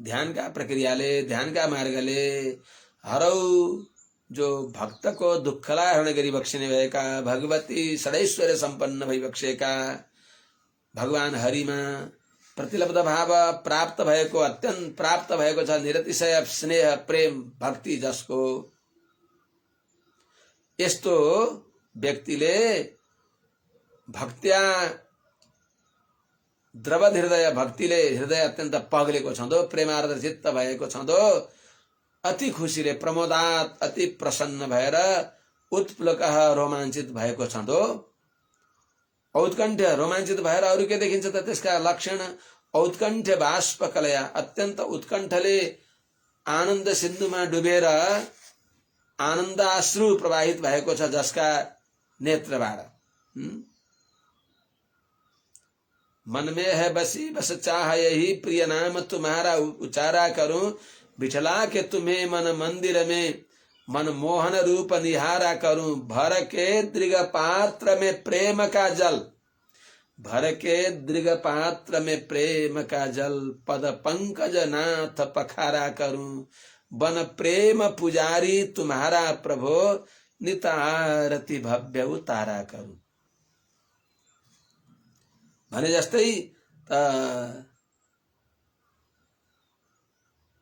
ध्यानका प्रक्रियाले ध्यानका मार्गले हरौ जो भक्तको दुःखलाई हरण गरी बक्सिने भएका भगवती षडैश्वर्य सम्पन्न भई बक्सेका भगवान हरिमा प्रतिलब्ध भाव प्राप्त भएको अत्यन्त प्राप्त भएको छ निरतिशय स्नेह प्रेम भक्ति जसको यस्तो व्यक्तिले भक्त्या द्रवद हृदय भक्तिले हृदय अत्यन्त पग्लेको छँदो प्रेमार्द्र चित्त भएको छँदो अति खुशीले प्रमोदात अति प्रसन्न भएर उत्प्लकः रोमाञ्चित भएको छँदो औत्कण्ठ्य रोमाञ्चित भएर अरु के देखिन्छ त त्यसका लक्षण औत्कण्ठ्य बाष्पकलया अत्यन्त उत्कण्ठले आनन्द सिन्धुमा डुबेर आनन्दाश्रु प्रवाहित भएको छ जसका नेत्रबाट मन में है बसी बस चाह यही प्रिय नाम तुम्हारा उचारा करूं बिठला के तुम्हें मन मंदिर में मन मोहन रूप निहारा करूं भर के दृग पात्र में प्रेम का जल भर के दृग पात्र में प्रेम का जल पद पंकज नाथ पखारा करूं बन प्रेम पुजारी तुम्हारा प्रभो नित आरती भव्य उतारा करूं। भने जस्तै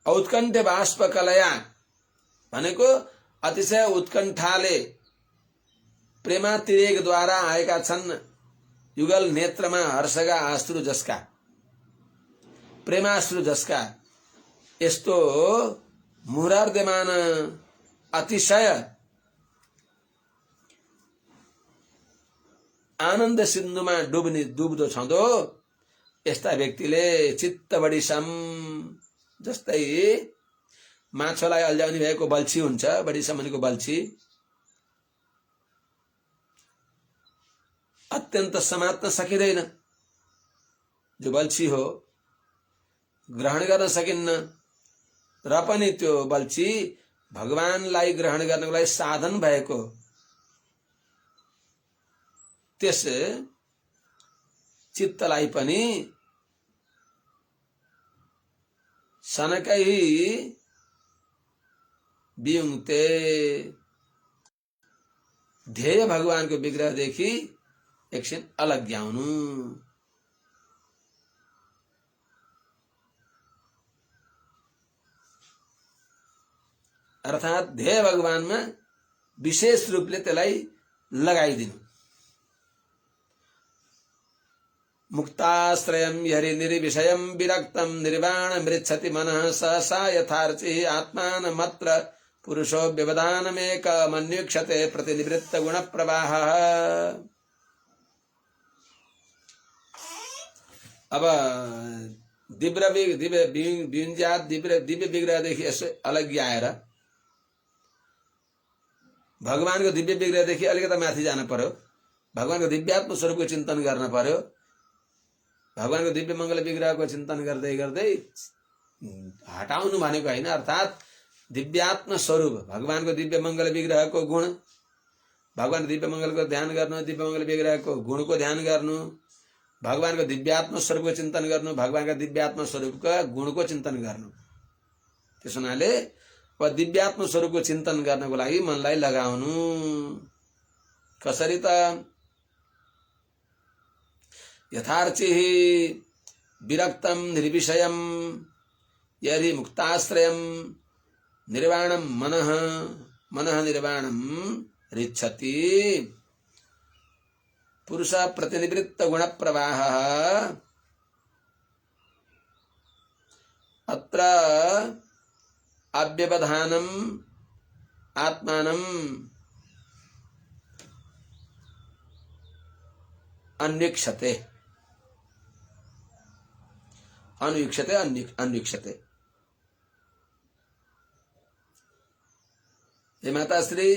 औत्कण्ठ्य बाष्पकलया भनेको अतिशय उत्कण्ठाले प्रेमातिरेकद्वारा आएका छन् युगल नेत्रमा हर्षका अश्रु जसका प्रेमाश्रु जसका यस्तो मुहुरार्ध्यमान अतिशय आनन्द सिन्धुमा डुब्दो छँदो यस्ता व्यक्तिले चित्त बडिसम जस्तै माछालाई अल्झाउने भएको बल्छी हुन्छ बडिसम भनेको बल्छी अत्यन्त समात्न सकिँदैन जो बल्छी हो ग्रहण गर्न सकिन्न र पनि त्यो बल्छी भगवानलाई ग्रहण गर्नको लागि साधन भएको त्यस चित्तलाई पनि सनकै बियुङ्ते ध्येय भगवानको विग्रहदेखि एकछिन अलग्याउनु अर्थात ध्येय भगवानमा विशेष रूपले त्यसलाई लगाइदिनु। मुक्ताश्रयं हरि निर्विषयं विरक्तं निर्वाण मृच्छति मनः सहसा यथार्चि आत्मानमत्र पुरुषो व्यवधानमेकमन्वीक्षते प्रतिनिवृत्त गुण प्रवाह। अब दिव्य विग्रहदेखि यसो अलग आएर भगवानको दिव्य विग्रहदेखि अलिकता माथि जान पर्यो भगवानको दिव्यात्म स्वरूपको चिन्तन गर्न पर्यो भगवानको दिव्य मंगल विग्रहको चिन्तन गर्दै गर्दै हटाउनु भनेको हैन अर्थात दिव्यात्म स्वरूप भगवानको दिव्य मंगल विग्रहको गुण भगवानको दिव्य मंगलको ध्यान गर्नु दिव्य मंगल विग्रहको गुणको ध्यान गर्नु भगवानको दिव्यात्म स्वरूपको चिन्तन गर्नु भगवानका दिव्यात्म स्वरूपका गुणको चिन्तन गर्नु। त्यसो हुनाले दिव्यात्म स्वरूपको चिन्तन गर्नको लागि मनलाई लगाउनु कसरी त यथार्चि विरक्तम निर्विषयम यदि मुक्ताश्रयम निर्वाणम मनः मनः निर्वाणम रिच्छति पुरुष प्रतिनिवृत्त गुण प्रवाह अत्र अव्यवधानम आत्मानम अन्वीक्षते अन्वीक्षते अन्वीक्षते। हे माता श्री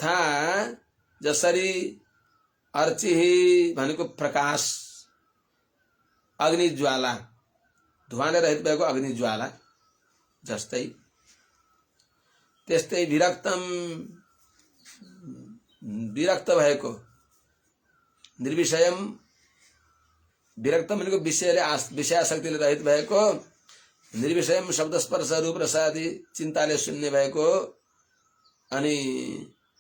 यथा जसरी अर्ची भनेको प्रकाश, अग्नि ज्वाला, धुवाले रहित भएको अग्नि ज्वाला जस्तै, त्यस्तै विरक्तम, विरक्त भएको, निर्विषयम, विरक्त भनेको विषयासक्तिले रहित भएको, निर्विषयम शब्द स्पर्श रूप रसादि चिन्ताले शून्य भएको, अनि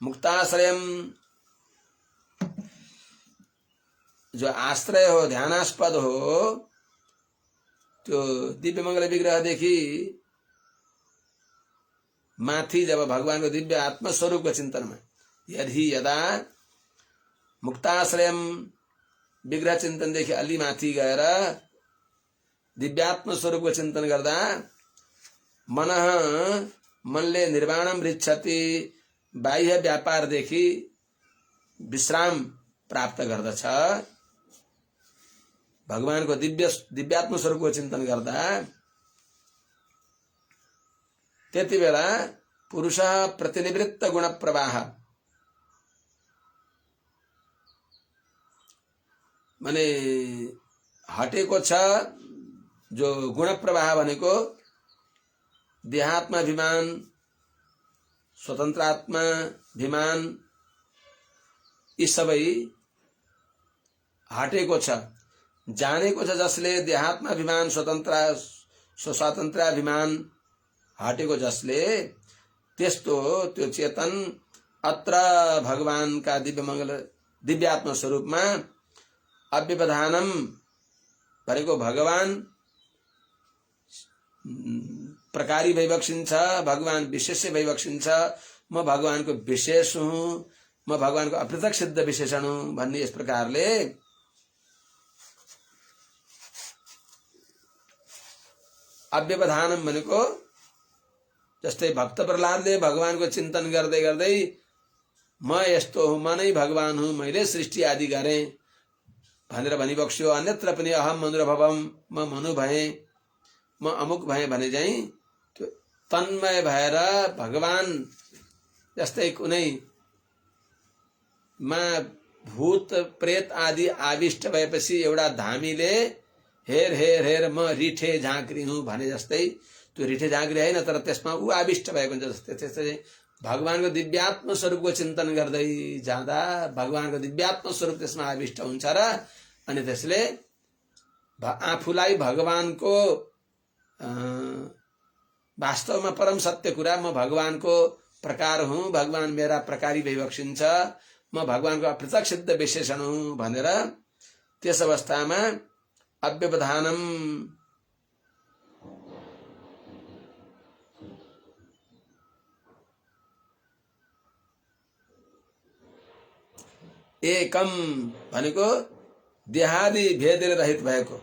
मुक्ताश्रयम जो आश्रय हो, ध्यानास्पद हो, त्यो दिव्य मंगल विग्रहदेखि माथि जब भगवानको दिव्य आत्मस्वरूपको चिन्तनमा, यदि यदा मुक्ताश्रयम विग्रह चिन्तनदेखि अलि माथि गएर दिव्यात्म स्वरूपको चिन्तन गर्दा मनले निर्वाणम रिच्छति, बाह्य व्यापारदेखि विश्राम प्राप्त गर्दछ। भगवानको दिव्यात्म स्वरूपको चिन्तन गर्दा त्यति बेला पुरुष प्रतिनिवृत्त गुण प्रवाह, माने हटेको छ जो गुण प्रवाह भनेको देहात्माभिमान, स्वतन्त्रात्माभिमान, यी सबै हटेको छ। जानेको छ जसले देहात्माभिमान, स्वातन्त्र्याभिमान हटेको जसले, त्यस्तो त्यो चेतन अत्र भगवानका दिव्य मंगल दिव्यात्म स्वरूपमा अव्यवधानम भनेको भगवान प्रकारी भइबक्सिन्छ, भगवान विशेष भइबक्सिन्छ। म भगवानको विशेष हुँ, म भगवानको अपृथक सिद्ध विशेषण हुँ भन्ने यस प्रकारले अव्यवधानम भनेको जस्तै भक्त प्रहलादले भगवानको चिन्तन गर्दै गर्दै म यस्तो हुँ, म नै भगवान हुँ, मैले सृष्टि आदि गरेँ भनेर भनिबक्स्यो। अन्यत्र पनि अहम मनुरभवम, म मनु भएँ, म अमुक भएँ भने चाहिँ त्यो तन्मय भएर भगवान जस्तै कुनै मा भूत प्रेत आदि आविष्ट भएपछि एउटा धामीले हेर हेर हेर म रिठे झाँक्री हुँ भने जस्तै, त्यो रिठे झाँक्री होइन तर त्यसमा ऊ आविष्ट भएको हुन्छ। जस्तै त्यस्तै भगवानको दिव्यात्म स्वरूपको चिन्तन गर्दै जाँदा भगवानको दिव्यात्म स्वरूप त्यसमा आविष्ट हुन्छ र अनि त्यसले आफूलाई भगवानको वास्तवमा परम सत्य कुरा, म भगवानको प्रकार हुँ, भगवान मेरा प्रकारी भइबक्सिन्छ, म भगवानको अपृथक सिद्ध विशेषण हुँ भनेर त्यस अवस्थामा अव्यवधानम एकम भनेको देहादि भेदले रहित भएको,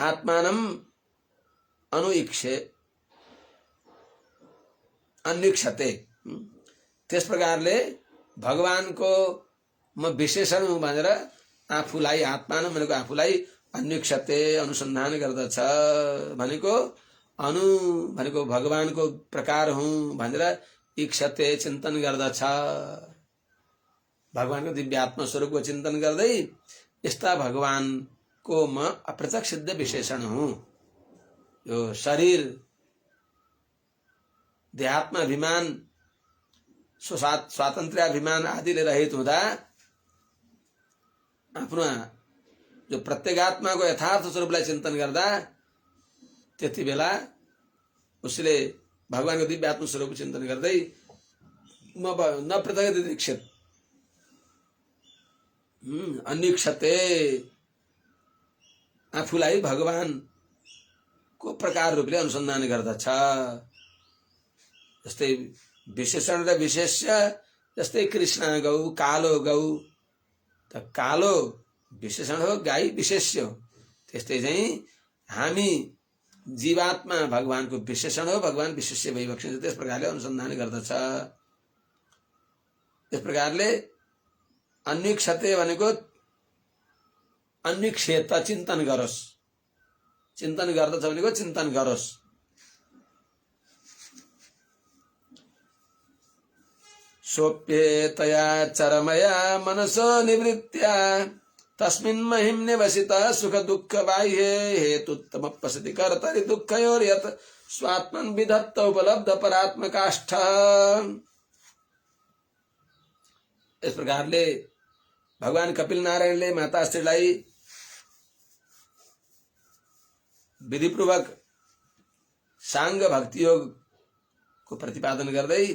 आत्मानम अनुइक्षे अन्वीक्षते, त्यस प्रकारले भगवानको म विशेषण हुँ भनेर आफूलाई, आत्मानम भनेको आफूलाई अन्वीक्षते अनुसन्धान गर्दछ भनेको, अनु भनेको भगवानको प्रकार हुँ भनेर इक्षते चिन्तन गर्दछ। भगवानको दिव्यात्म स्वरूपको चिन्तन गर्दै यस्ता भगवानको म अपृथक सिद्ध विशेषण हुँ। यो शरीर देहात्माभिमान, स्वातन्त्र्याभिमान आदिले रहित हुँदा आफ्नो जो प्रत्येगात्माको यथार्थ स्वरूपलाई चिन्तन गर्दा त्यति बेला उसले भगवानको दिव्यात्म स्वरूप चिन्तन गर्दै म न पृथक दीक्षित अन्वीक्षते, आफूलाई भगवानको प्रकार रूपले अनुसन्धान गर्दछ। जस्तै विशेषण र विशेष्य, जस्तै कृष्ण गौ, कालो गौ, त कालो विशेषण हो, गाई विशेष्य हो। त्यस्तै चाहिँ हामी जीवात्मा भगवानको विशेषण हो, भगवान विशेष्य भइबक्सिन्छ, त्यस प्रकारले अनुसन्धान गर्दछ। त्यस प्रकारले अन्वीक्षते भनेको अन्वीक्षेत चिन्तन गरोस्, चिन्तन गर्दछ भनेको चिन्तन गरोस्। सोप्येतया चरमया मनसो निवृत्त्या तस्मिन् महिम् निवसितः सुख दुःख बाह्ये हेतुत्तम पश्यति कर्तरि दुःखयोर्यत् स्वात्मन् विधत्त उपलब्ध परात्मकाष्ठ। इस प्रकारले भगवान कपिल नारायणले माताश्रीलाई विधिपूर्वक सांग भक्ति योग को प्रतिपादन गर्दै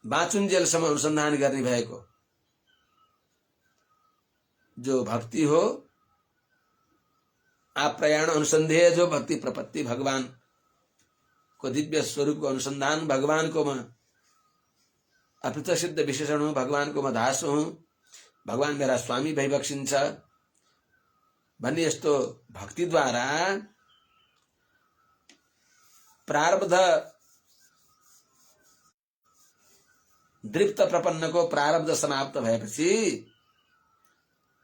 बाँचुन्जेलसम्म अनुसन्धान गर्ने भएको जो भक्ति हो आप्रयाण अनुसंधेय जो भक्ति प्रपत्ति भगवान को दिव्य स्वरूप को अनुसंधान भगवान को म अप्रत सिद्ध विशेषण हूँ भगवान को म दास हूँ भगवान मेरा स्वामी भइबक्सिन्छ भन्ने यस्तो भक्ति द्वारा प्रारब्ध दृप्त प्रपन्न को प्रारब्ध समाप्त भएपछि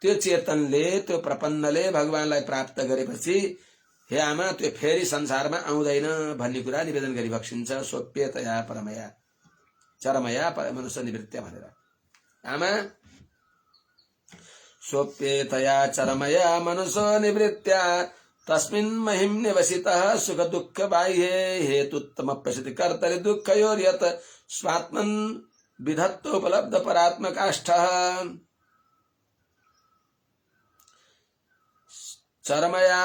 त्यो चेतनले त्यो प्रपन्नले भगवानलाई प्राप्त गरेपछि हे आमा त्यो फेरि संसारमा आउँदैन भन्ने कुरा निवेदन गरिबक्सिन्छ। सोप्यतया परमया चरमया मनुष्य निवृत्त्या भनेर आमा सोप्येतया चरमया मनुष्य निवृत्त्या तस्मिन् महिम् निवसितः सुख दुःख बाह्ये हेतुत्तम पश्यति कर्तरि दुःखयोर्यत् स्वात्मन् विधत्त उपलब्ध परात्मकाष्ठः। चरमया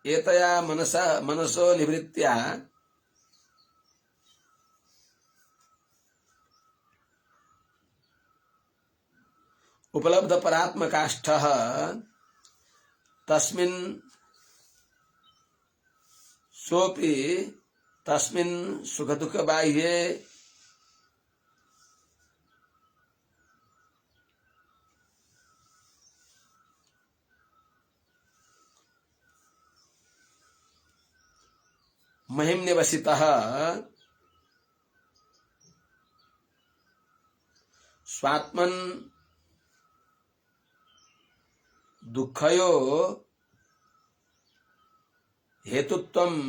एतया मनसो निवृत्त्या उपलब्ध परात्मकाष्ठः तस्मिन् सोपि तस्मिन् सुख दुःख बाह्ये महिम् निवसितः स्वात्मन् दुःखयो हेतुत्वम्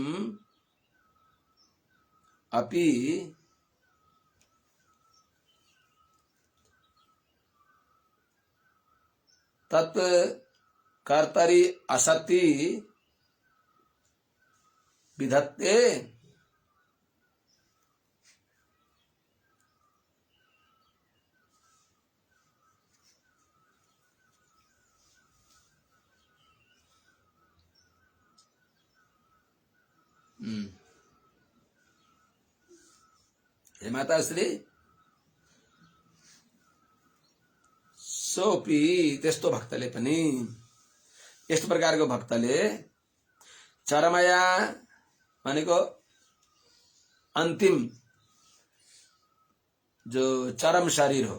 अपि तत् कर्तरि असति विधत्ते हे माताश्री सोपी त्यस्तो भक्तले पनि यस्तो प्रकारको भक्तले चरमया भनेको अंतिम जो चरम शरीर हो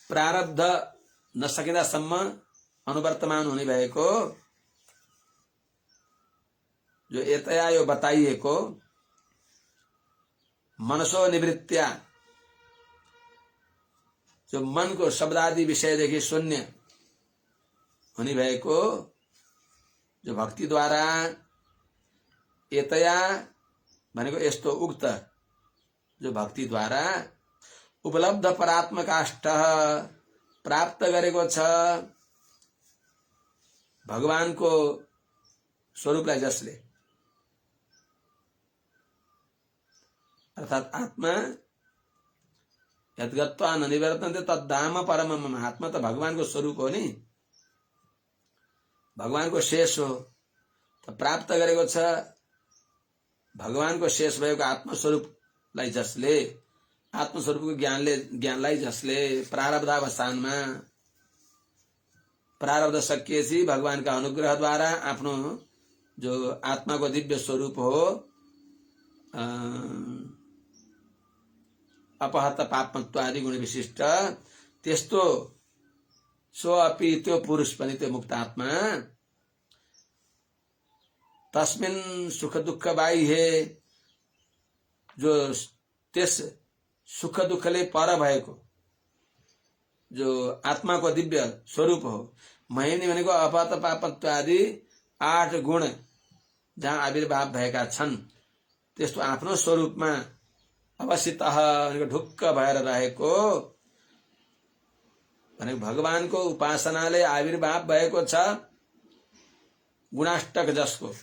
प्रारब्ध नसकिँदासम्म अनुवर्तमान हुने भएको जो एतया यो बताइएको मनसो निवृत्त्या जो मन को शब्दादि विषयदेखि शून्य हुने भएको जो भक्ति द्वारा एतया भनेको यस्तो उक्त जो भक्ति द्वारा उपलब्ध परात्मकाष्ठ प्राप्त गरेको छ भगवान को स्वरूपलाई जसले अर्थात आत्मा यद्गत्वा न निवर्तन्ते तद्धाम परमम आत्मा तो भगवान को स्वरूप हो नि भगवान को शेष हो तो प्राप्त गरेको छ भगवान को शेष भएको आत्मस्वरूपलाई जसले आत्मस्वरूपको ज्ञानलाई जसले प्रारब्धावस्थानमा प्रारब्ध सकिएपछि भगवान का अनुग्रह द्वारा आफ्नो जो आत्मा को दिव्य स्वरूप हो अपहत पापमत्वादि गुण विशिष्ट त्यस्तो सो अपि त्यो पुरुष पनि त्यो मुक्त आत्मा तस्मिन् सुख दुःख बाह्ये जो त्यस सुख दुःखले पर भएको जो आत्मा को दिव्य स्वरूप हो महिनी भनेको अपहत पापत्वादि 8 गुण जहाँ आविर्भाव भएका छन् त्यस्तो आफ्नो स्वरूपमा अवस्थितः भनेको ढुक्क भएर रहेको भनेको भगवानको उपासनाले आविर्भाव भएको छ गुणाष्टक जसको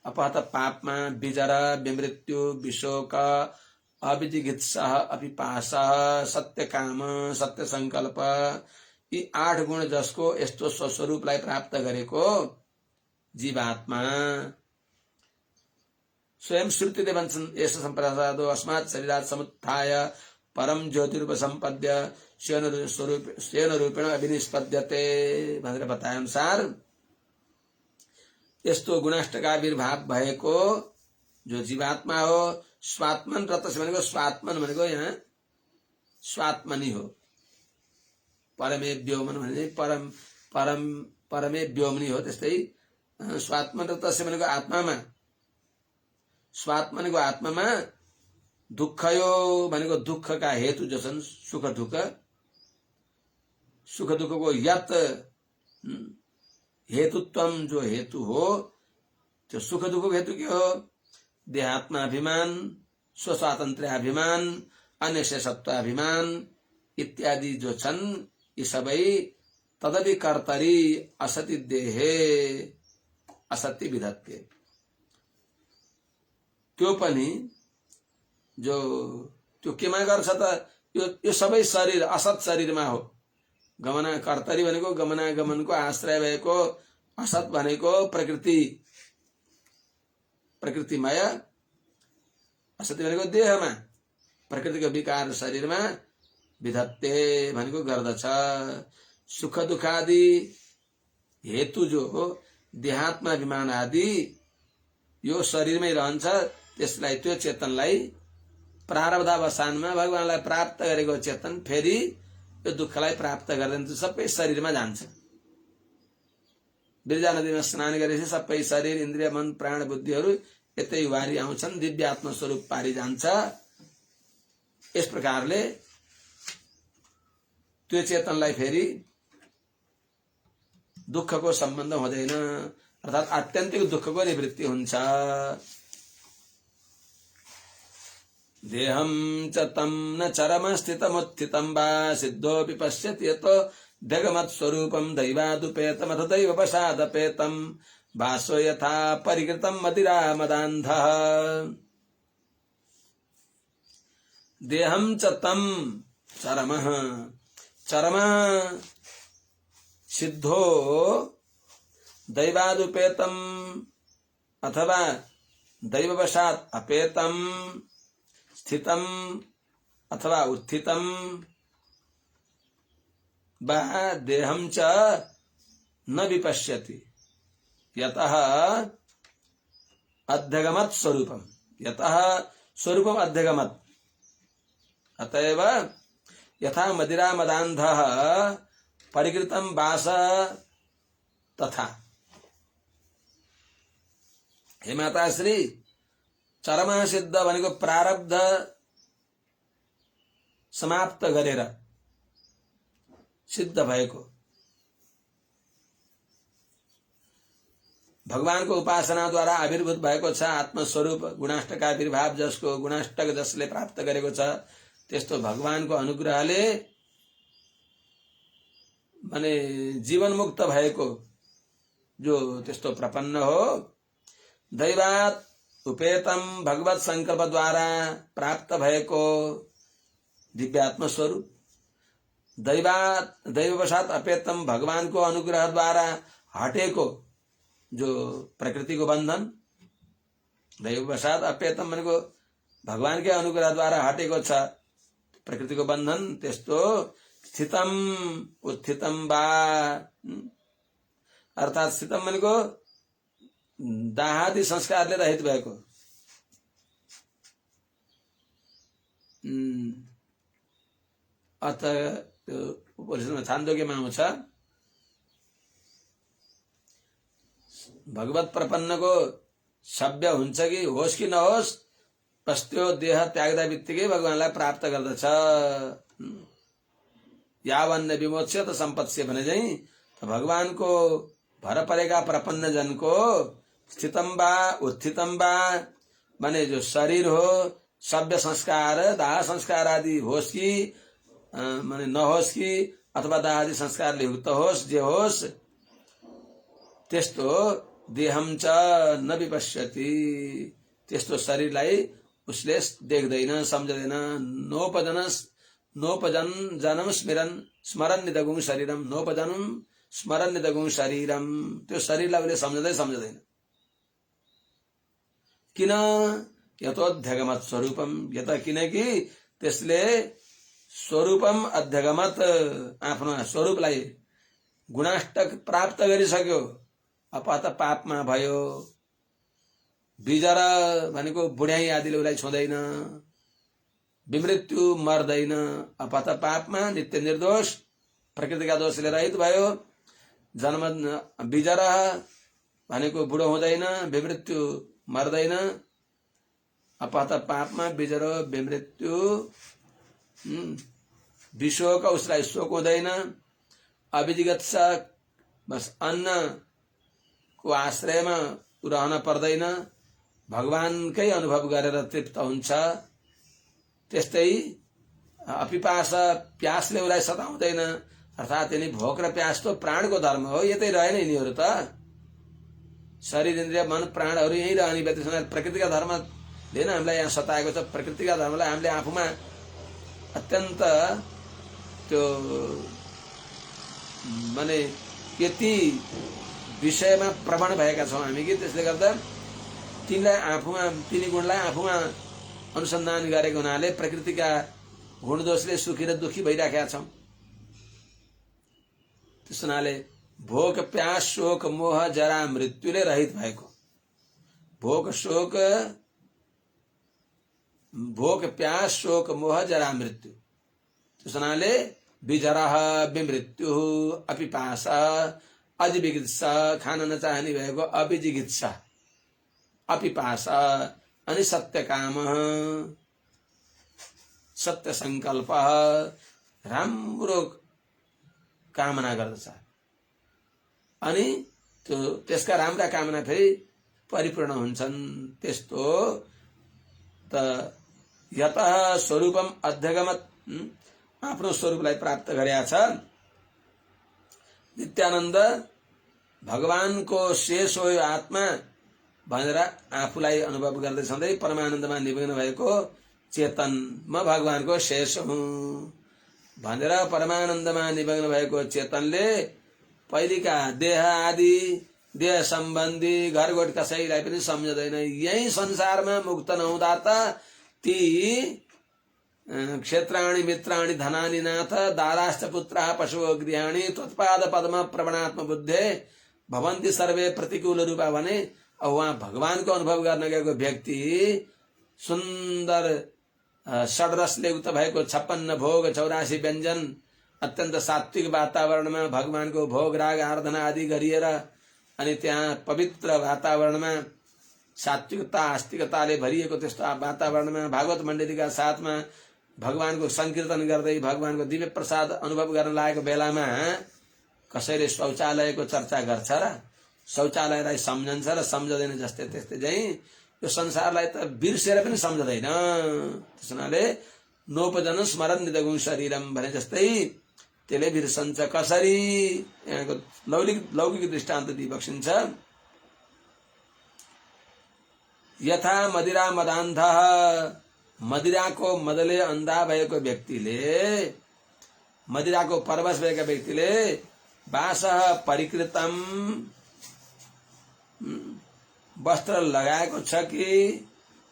अपहत पापमा विजर विमृत्यु विशोक अविजिगित्सा अपिपासा सत्यकाम सत्य संकल्प यी 8 गुण जसको यस्तो स्वस्वरूपलाई प्राप्त गरेको जीवात्मा स्वयं श्रुतिले भन्छन् यस सम्प्रसादो अस्मात् शरीरात् समुत्थाय परम ज्योतिरूप सम्पद्य स्वेन रूपेण अभिनिष्पद्यते भनेर बताए अनुसार यस्तो गुणाष्टकाविर्भाव भएको जो जीवात्मा हो स्वात्मन रतस्य भनेको स्वात्मन भनेको यहाँ स्वात्मनी हो परमे व्योमन भने परमे व्योमनी हो त्यस्तै स्वात्मन रतस्य भनेको आत्मामा स्वात्मनको आत्मामा दुःखयो भनेको दुःखका हेतु जो छन् सुख दुःखको यत हेतुत्वम जो हेतु हो त्यो सुख दुःखको हेतु के हो देहात्माभिमान स्वस्वातन्त्र्याभिमान अन्य शेषत्वाभिमान इत्यादि जो छन् यी सबै तदपि कर्तरी असति देहे असति विधत्ते त्यो पनि जो त्यो केमा गर्छ त यो सबै शरीर असत शरीरमा हो गमना कर्तरी भनेको गमनागमनको आश्रय भएको असत भनेको प्रकृतिमय असत भनेको देहमा प्रकृतिको विकार शरीरमा विधत्ते भनेको गर्दछ सुख दुखादि हेतु जो हो देहात्मा विमान आदि यो शरीरमै रहन्छ त्यसलाई त्यो चेतनलाई प्रारब्धावसानमा भगवानलाई प्राप्त गरेको चेतन फेरि यो दुःखलाई प्राप्त गर्दैन सबै शरीरमा जान्छ बिरजा नदीमा स्नान गरेपछि सबै शरीर इन्द्रिय मन प्राण बुद्धिहरू यतै वारी आउँछन् दिव्य आत्म स्वरूप पारी जान्छ यस प्रकारले त्यो चेतनलाई फेरि दुःखको सम्बन्ध हुँदैन अर्थात् आत्यन्तिक दुःखको निवृत्ति हुन्छ देहं च तं न चरमस्थितमुत्थितं वा सिद्धोऽपि पश्यति यतो जगमत्स्वरूपं दैवादुपेतमथ दैववशादपेतं भासो यथा परिकृतं मदिरामदान्धः देहं च तं चरमः चरम सिद्धो दैवादुपेतम अथवा दैववशात् अपेतम स्थितम अथवा उत्थितम वा देहं च न विपश्यति यतः अध्यगमत् स्वरूपम यतः स्वरूपम अध्यगमत् अतएव यथा मदिरा मदान्धः परिकृतं वास तथा हे माताश्री चरमा सिद्ध भनेको प्रारब्ध समाप्त गरेर सिद्ध भएको भगवानको उपासनाद्वारा आविर्भूत भएको छ आत्मस्वरूप गुणाष्टका आविर्भाव जसको गुणाष्टक जसले प्राप्त गरेको छ त्यस्तो भगवानको अनुग्रहले माने जीवन मुक्त भएको जो त्यस्तो प्रपन्न हो दैवात उपेतम भगवत संकल्प द्वारा प्राप्त भएको दिव्यात्म स्वरूप दैववशात् अपेतम भगवानको अनुग्रह द्वारा हटेको जो प्रकृति को बंधन दैववशात् अपेतम भनेको भगवानकै अनुग्रह द्वारा हटेको छ प्रकृति को बंधन त्यस्तो स्थितम उत्थितम वा अर्थात स्थितम भनेको दाहादि संस्कारले रहित भएको अत उपनिषदमा छान्दोग्यमा आउँछ भगवत प्रपन्नको सभ्य हुन्छ कि होस् कि नहोस् बस त्यो देह त्याग्दा बित्तिकै भगवानलाई प्राप्त गर्दछ यावन्न विमोक्ष्य त सम्पत्स्य भने चाहिँ भगवानको भर परेका प्रपन्न जनको स्थितम वा उत्थितम वा माने जो शरीर हो, सभ्य संस्कार दाह संस्कार आदि होस् कि माने नहोस् कि अथवा दाह आदि संस्कारले युक्त होस्, जे होस् त्यस्तो देहम च न विपश्यति, त्यस्तो शरीरलाई उसले देख्दैन सम्झदैन। नोपजन जनम स्मरण निदगुङ शरीरम, नोपजनम स्मरण निदगुङ शरीरम, त्यो शरीरलाई उसले सम्झदैन। किन? यतोऽध्यगमत स्वरूपम, यत किनकि त्यसले स्वरूपम अध्यगमत आफ्नो स्वरूपलाई गुणाष्टक प्राप्त गरिसक्यो। अपत पापमा भयो, बिजर भनेको बुढ्याई आदिले उसलाई छुँदैन, विमृत्यु मर्दैन, अपत पापमा नित्य निर्दोष प्रकृतिका दोषले रहित भयो। जन्म बिजर भनेको बुढो हुँदैन, विमृत्यु मर्दैन, अपत पापमा बिजर विमृत्यु विशोक उसलाई शोक हुँदैन। अविजिगत्सा बस अन्न को आश्रयमा रहन पर्दैन, भगवानकै अनुभव गरेर तृप्त हुन्छ। त्यस्तै अपिपास प्यासले उसलाई सताउँदैन, अर्थात् यिनी भोक र प्यास त प्राणको धर्म हो, यतै रहेन यिनीहरू त। शरीर इन्द्रिय मन प्राणहरू यही रहने व्यक्ति प्रकृतिका धर्मले नै हामीलाई यहाँ सताएको छ। प्रकृतिका धर्मलाई हामीले आफूमा अत्यन्त त्यो माने यति विषयमा प्रवण भएका छौँ हामी कि त्यसले गर्दा तिनलाई आफूमा, तिनी गुणलाई आफूमा अनुसन्धान गरेको हुनाले प्रकृतिका गुण दोषले सुखी र दुखी भइराखेका छौँ। त्यस हुनाले भोक प्यास शोक मोह जरा मृत्युले रहित भएको, भोक प्यास शोक मोह जरा मृत्यु, त्यस हुनाले विजरह विमृत्यु अपिपासा अजिविगित्सा खान नचाहने भएको अभिजिगित्सा अपिपासा अनि सत्य काम सत्य संकल्प राम्रो कामना गर्दछ अनि त्यो त्यसका राम्रा कामना फेरि परिपूर्ण हुन्छन्। त्यस्तो त यत स्वरूपम अध्यगमत आफ्नो स्वरूपलाई प्राप्त गरेका छ। नित्यानन्द भगवानको शेष हो यो आत्मा भनेर आफूलाई अनुभव गर्दै सधैँ परमानन्दमा निमग्न भएको चेतन, म भगवानको शेष हुँ भनेर परमानन्दमा निमग्न भएको चेतनले पहिलेका देह आदि देह सम्बन्धी घरगोठ कसैलाई पनि सम्झदैन। यही संसारमा मुक्त नहुँदा त ती क्षेत्राणि मित्राणि धनानि नाथ दाराश्च पुत्राः पशवो गृहाणि त्वत्पाद पद्म प्रवणात्म बुद्धे भवन्ति सर्वे प्रतिकूल रूपा भने। अब वहाँ भगवानको अनुभव गर्न गएको व्यक्ति सुन्दर षड्रसले युक्त भएको 56 भोग 84 व्यञ्जन अत्यन्त सात्विक वातावरणमा भगवानको भोग राग आराधना आदि गरिएर अनि त्यहाँ पवित्र वातावरणमा सात्विकता आस्तिकताले भरिएको त्यस्तो वातावरणमा भागवत मण्डलीका साथमा भगवानको संकीर्तन गर्दै भगवानको दिव्य प्रसाद अनुभव गर्न लागेको बेलामा कसैले शौचालयको चर्चा गर्छ र शौचालयलाई सम्झन्छ र सम्झदैन जस्तै त्यस्तै चाहिँ यो संसारलाई त बिर्सेर पनि सम्झदैन। त्यस हुनाले नोपजन स्मरण निदगुण शरीरम भने जस्तै त्यसले बिर्सन्छ कसरी। यहाँको लौकिक दृष्टान्त दिइबक्सिन्छ। यथा मदिरा मदान्ध, मदिराको मदले अन्धा भएको व्यक्तिले, मदिराको परवश भएका व्यक्तिले बासः परिकृतम वस्त्र लगाएको छ कि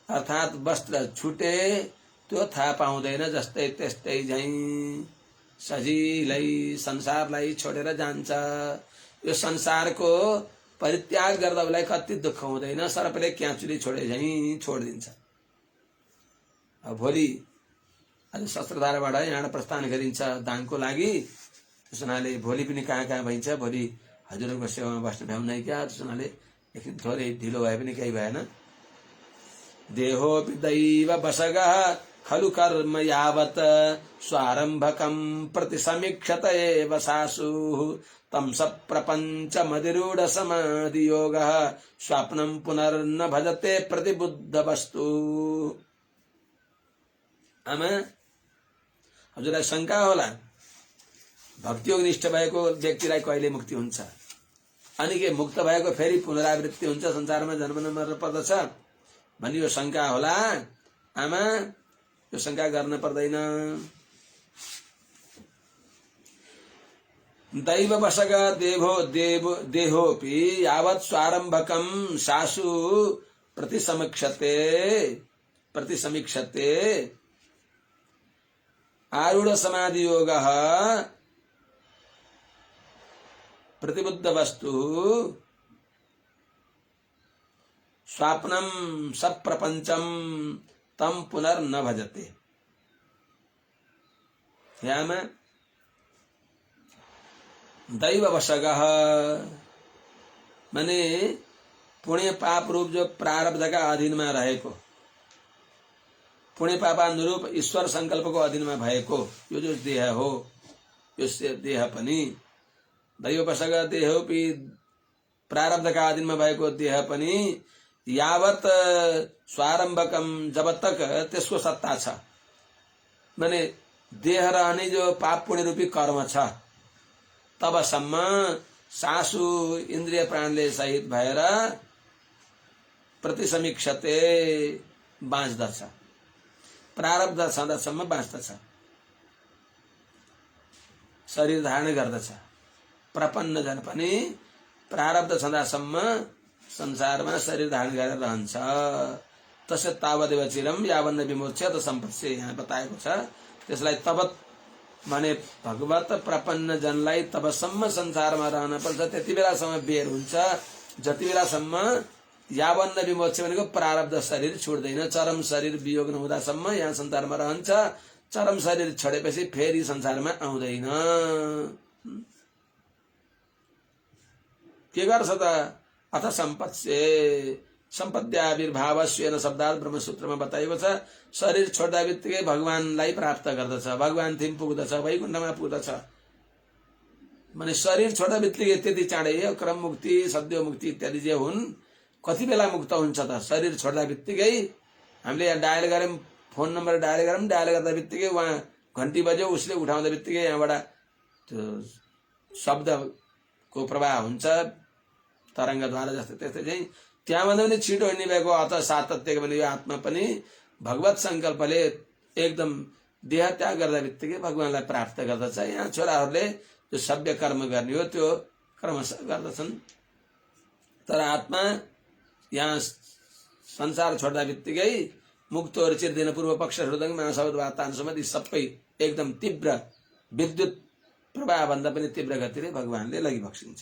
अर्थात् वस्त्र छुटे त्यो थाहा पाउँदैन। जस्तै त्यस्तै झैं सजिलै संसारलाई छोडेर जान्छ। यो संसारको परित्याग गर्दा उसलाई कति दुःख हुँदैन। सर्पले क्याचुली छोडे झैं छोडिदिन्छ। अब भोलि आज शस्त्रधारबाट यहाँ प्रस्थान गरिन्छ दानको लागि। त्यस हुनाले भोलि पनि कहाँ कहाँ भइन्छ, भोलि हजुरहरूको सेवामा बस्न भ्याउनै क्या। त्यस हुनाले एकदिन थोरै ढिलो भए पनि केही भएन। देहो दैव वसगः खलु कर्म यावत् स्वारंभकं प्रतिसमीक्षत एव सासु तं सप्रपञ्चमधिरूढ समाधि योगः स्वप्नं पुनर्न भजते प्रतिबुद्ध वस्तु। आमा हजुरलाई शंका होला भक्तियोगनिष्ठ भएको व्यक्तिलाई कहिले मुक्ति हुन्छ अनि के मुक्त भएको फेरि पुनरावृत्ति हुन्छ संसारमा जन्म मर्न पर्दछ भनी यो शंका होला। आमा यो शंका गर्न पर्दैन। दैववशग देहोपि यावत् स्वारंभकं सासु प्रतिसमीक्षते आरूढ़ समाधि योगः प्रतिबुद्ध वस्तु स्वाप्नं सप्रपंचम तम पुनर्न भजते। ध्यान दैववशगः माने पुण्य पाप रूप जो प्रारब्ध का अधीन में रहेको पुण्य पापानुरूप ईश्वर संकल्प को अधीन में भएको यो जो देह हो यो देह पनि दैववशग देहोपि प्रारब्ध का अधीन में भएको देह पनि यावत स्वारंभकम जब तक त्यसको सत्ता छ माने देह रहने जो पाप पुण्य रूपी कर्म छ तबसम्म सासु इन्द्रिय प्राणले सहित भएर प्रतिसमीक्षते बाँच्दछ प्रारब्ध छँदासम्म बाँच्दछ शरीर धारण गर्दछ। प्रपन्न जन पनि प्रारब्ध छँदासम्म संसारमा शरीर धारण गरेर रहन्छ। तस्य तावदेव चिरम यावन्न विमोच्यत सम्पत्ति यहाँ बताएको छ। त्यसलाई तबत माने भगवत प्रपन्न जनलाई तबसम्म संसारमा रहन पर्छ त्यति बेलासम्म बेर हुन्छ जति बेलासम्म यावन्न विमोच्य भनेको प्रारब्ध शरीर छुट्दैन। चरम शरीर वियोग नहुँदासम्म यहाँ संसारमा रहन्छ। चरम शरीर छोडेपछि फेरि संसारमा आउँदैन। के गर्छ त अथ सम्पत्त्याविर्भावस्वेन शब्दात् ब्रह्मसूत्रमा बताइएको छ। शरीर छोड्दा बित्तिकै भगवानलाई प्राप्त गर्दछ भगवान थिम पुग्दछ वैकुण्ठमा पुग्दछ। माने शरीर छोड्दा बित्तिकै त्यति चाँडै क्रम मुक्ति सद्यो मुक्ति इत्यादि जे हुन् कति बेला मुक्त हुन्छ त शरीर छोड्दा बित्तिकै। हामीले यहाँ डायल गर्यौं फोन नम्बर डायल गर्दा बित्तिकै उहाँ घण्टी बज्यो उसले उठाउँदा बित्तिकै यहाँबाट त्यो शब्दको प्रवाह हुन्छ तरंगद्वारा जस्तै त्यस्तै चाहिँ त्यहाँभन्दा पनि छिटो हिँड्ने भएको अथ सातत्य भने यो आत्मा पनि भगवत संकल्पले एकदम देह त्याग गर्दा बित्तिकै भगवानलाई प्राप्त गर्दछ। यहाँ छोराहरूले जो सभ्य कर्म गर्ने हो त्यो क्रमशः गर्दछन् तर आत्मा यहाँ संसार छोड्दा बित्तिकै मुक्त और चिरदिन पूर्व पक्ष हृदय महाशब्द वातांशमा सबै एकदम तीव्र विद्युत प्रवाह भन्दा पनि तीव्र गतिले भगवानले लगिबक्सिन्छ।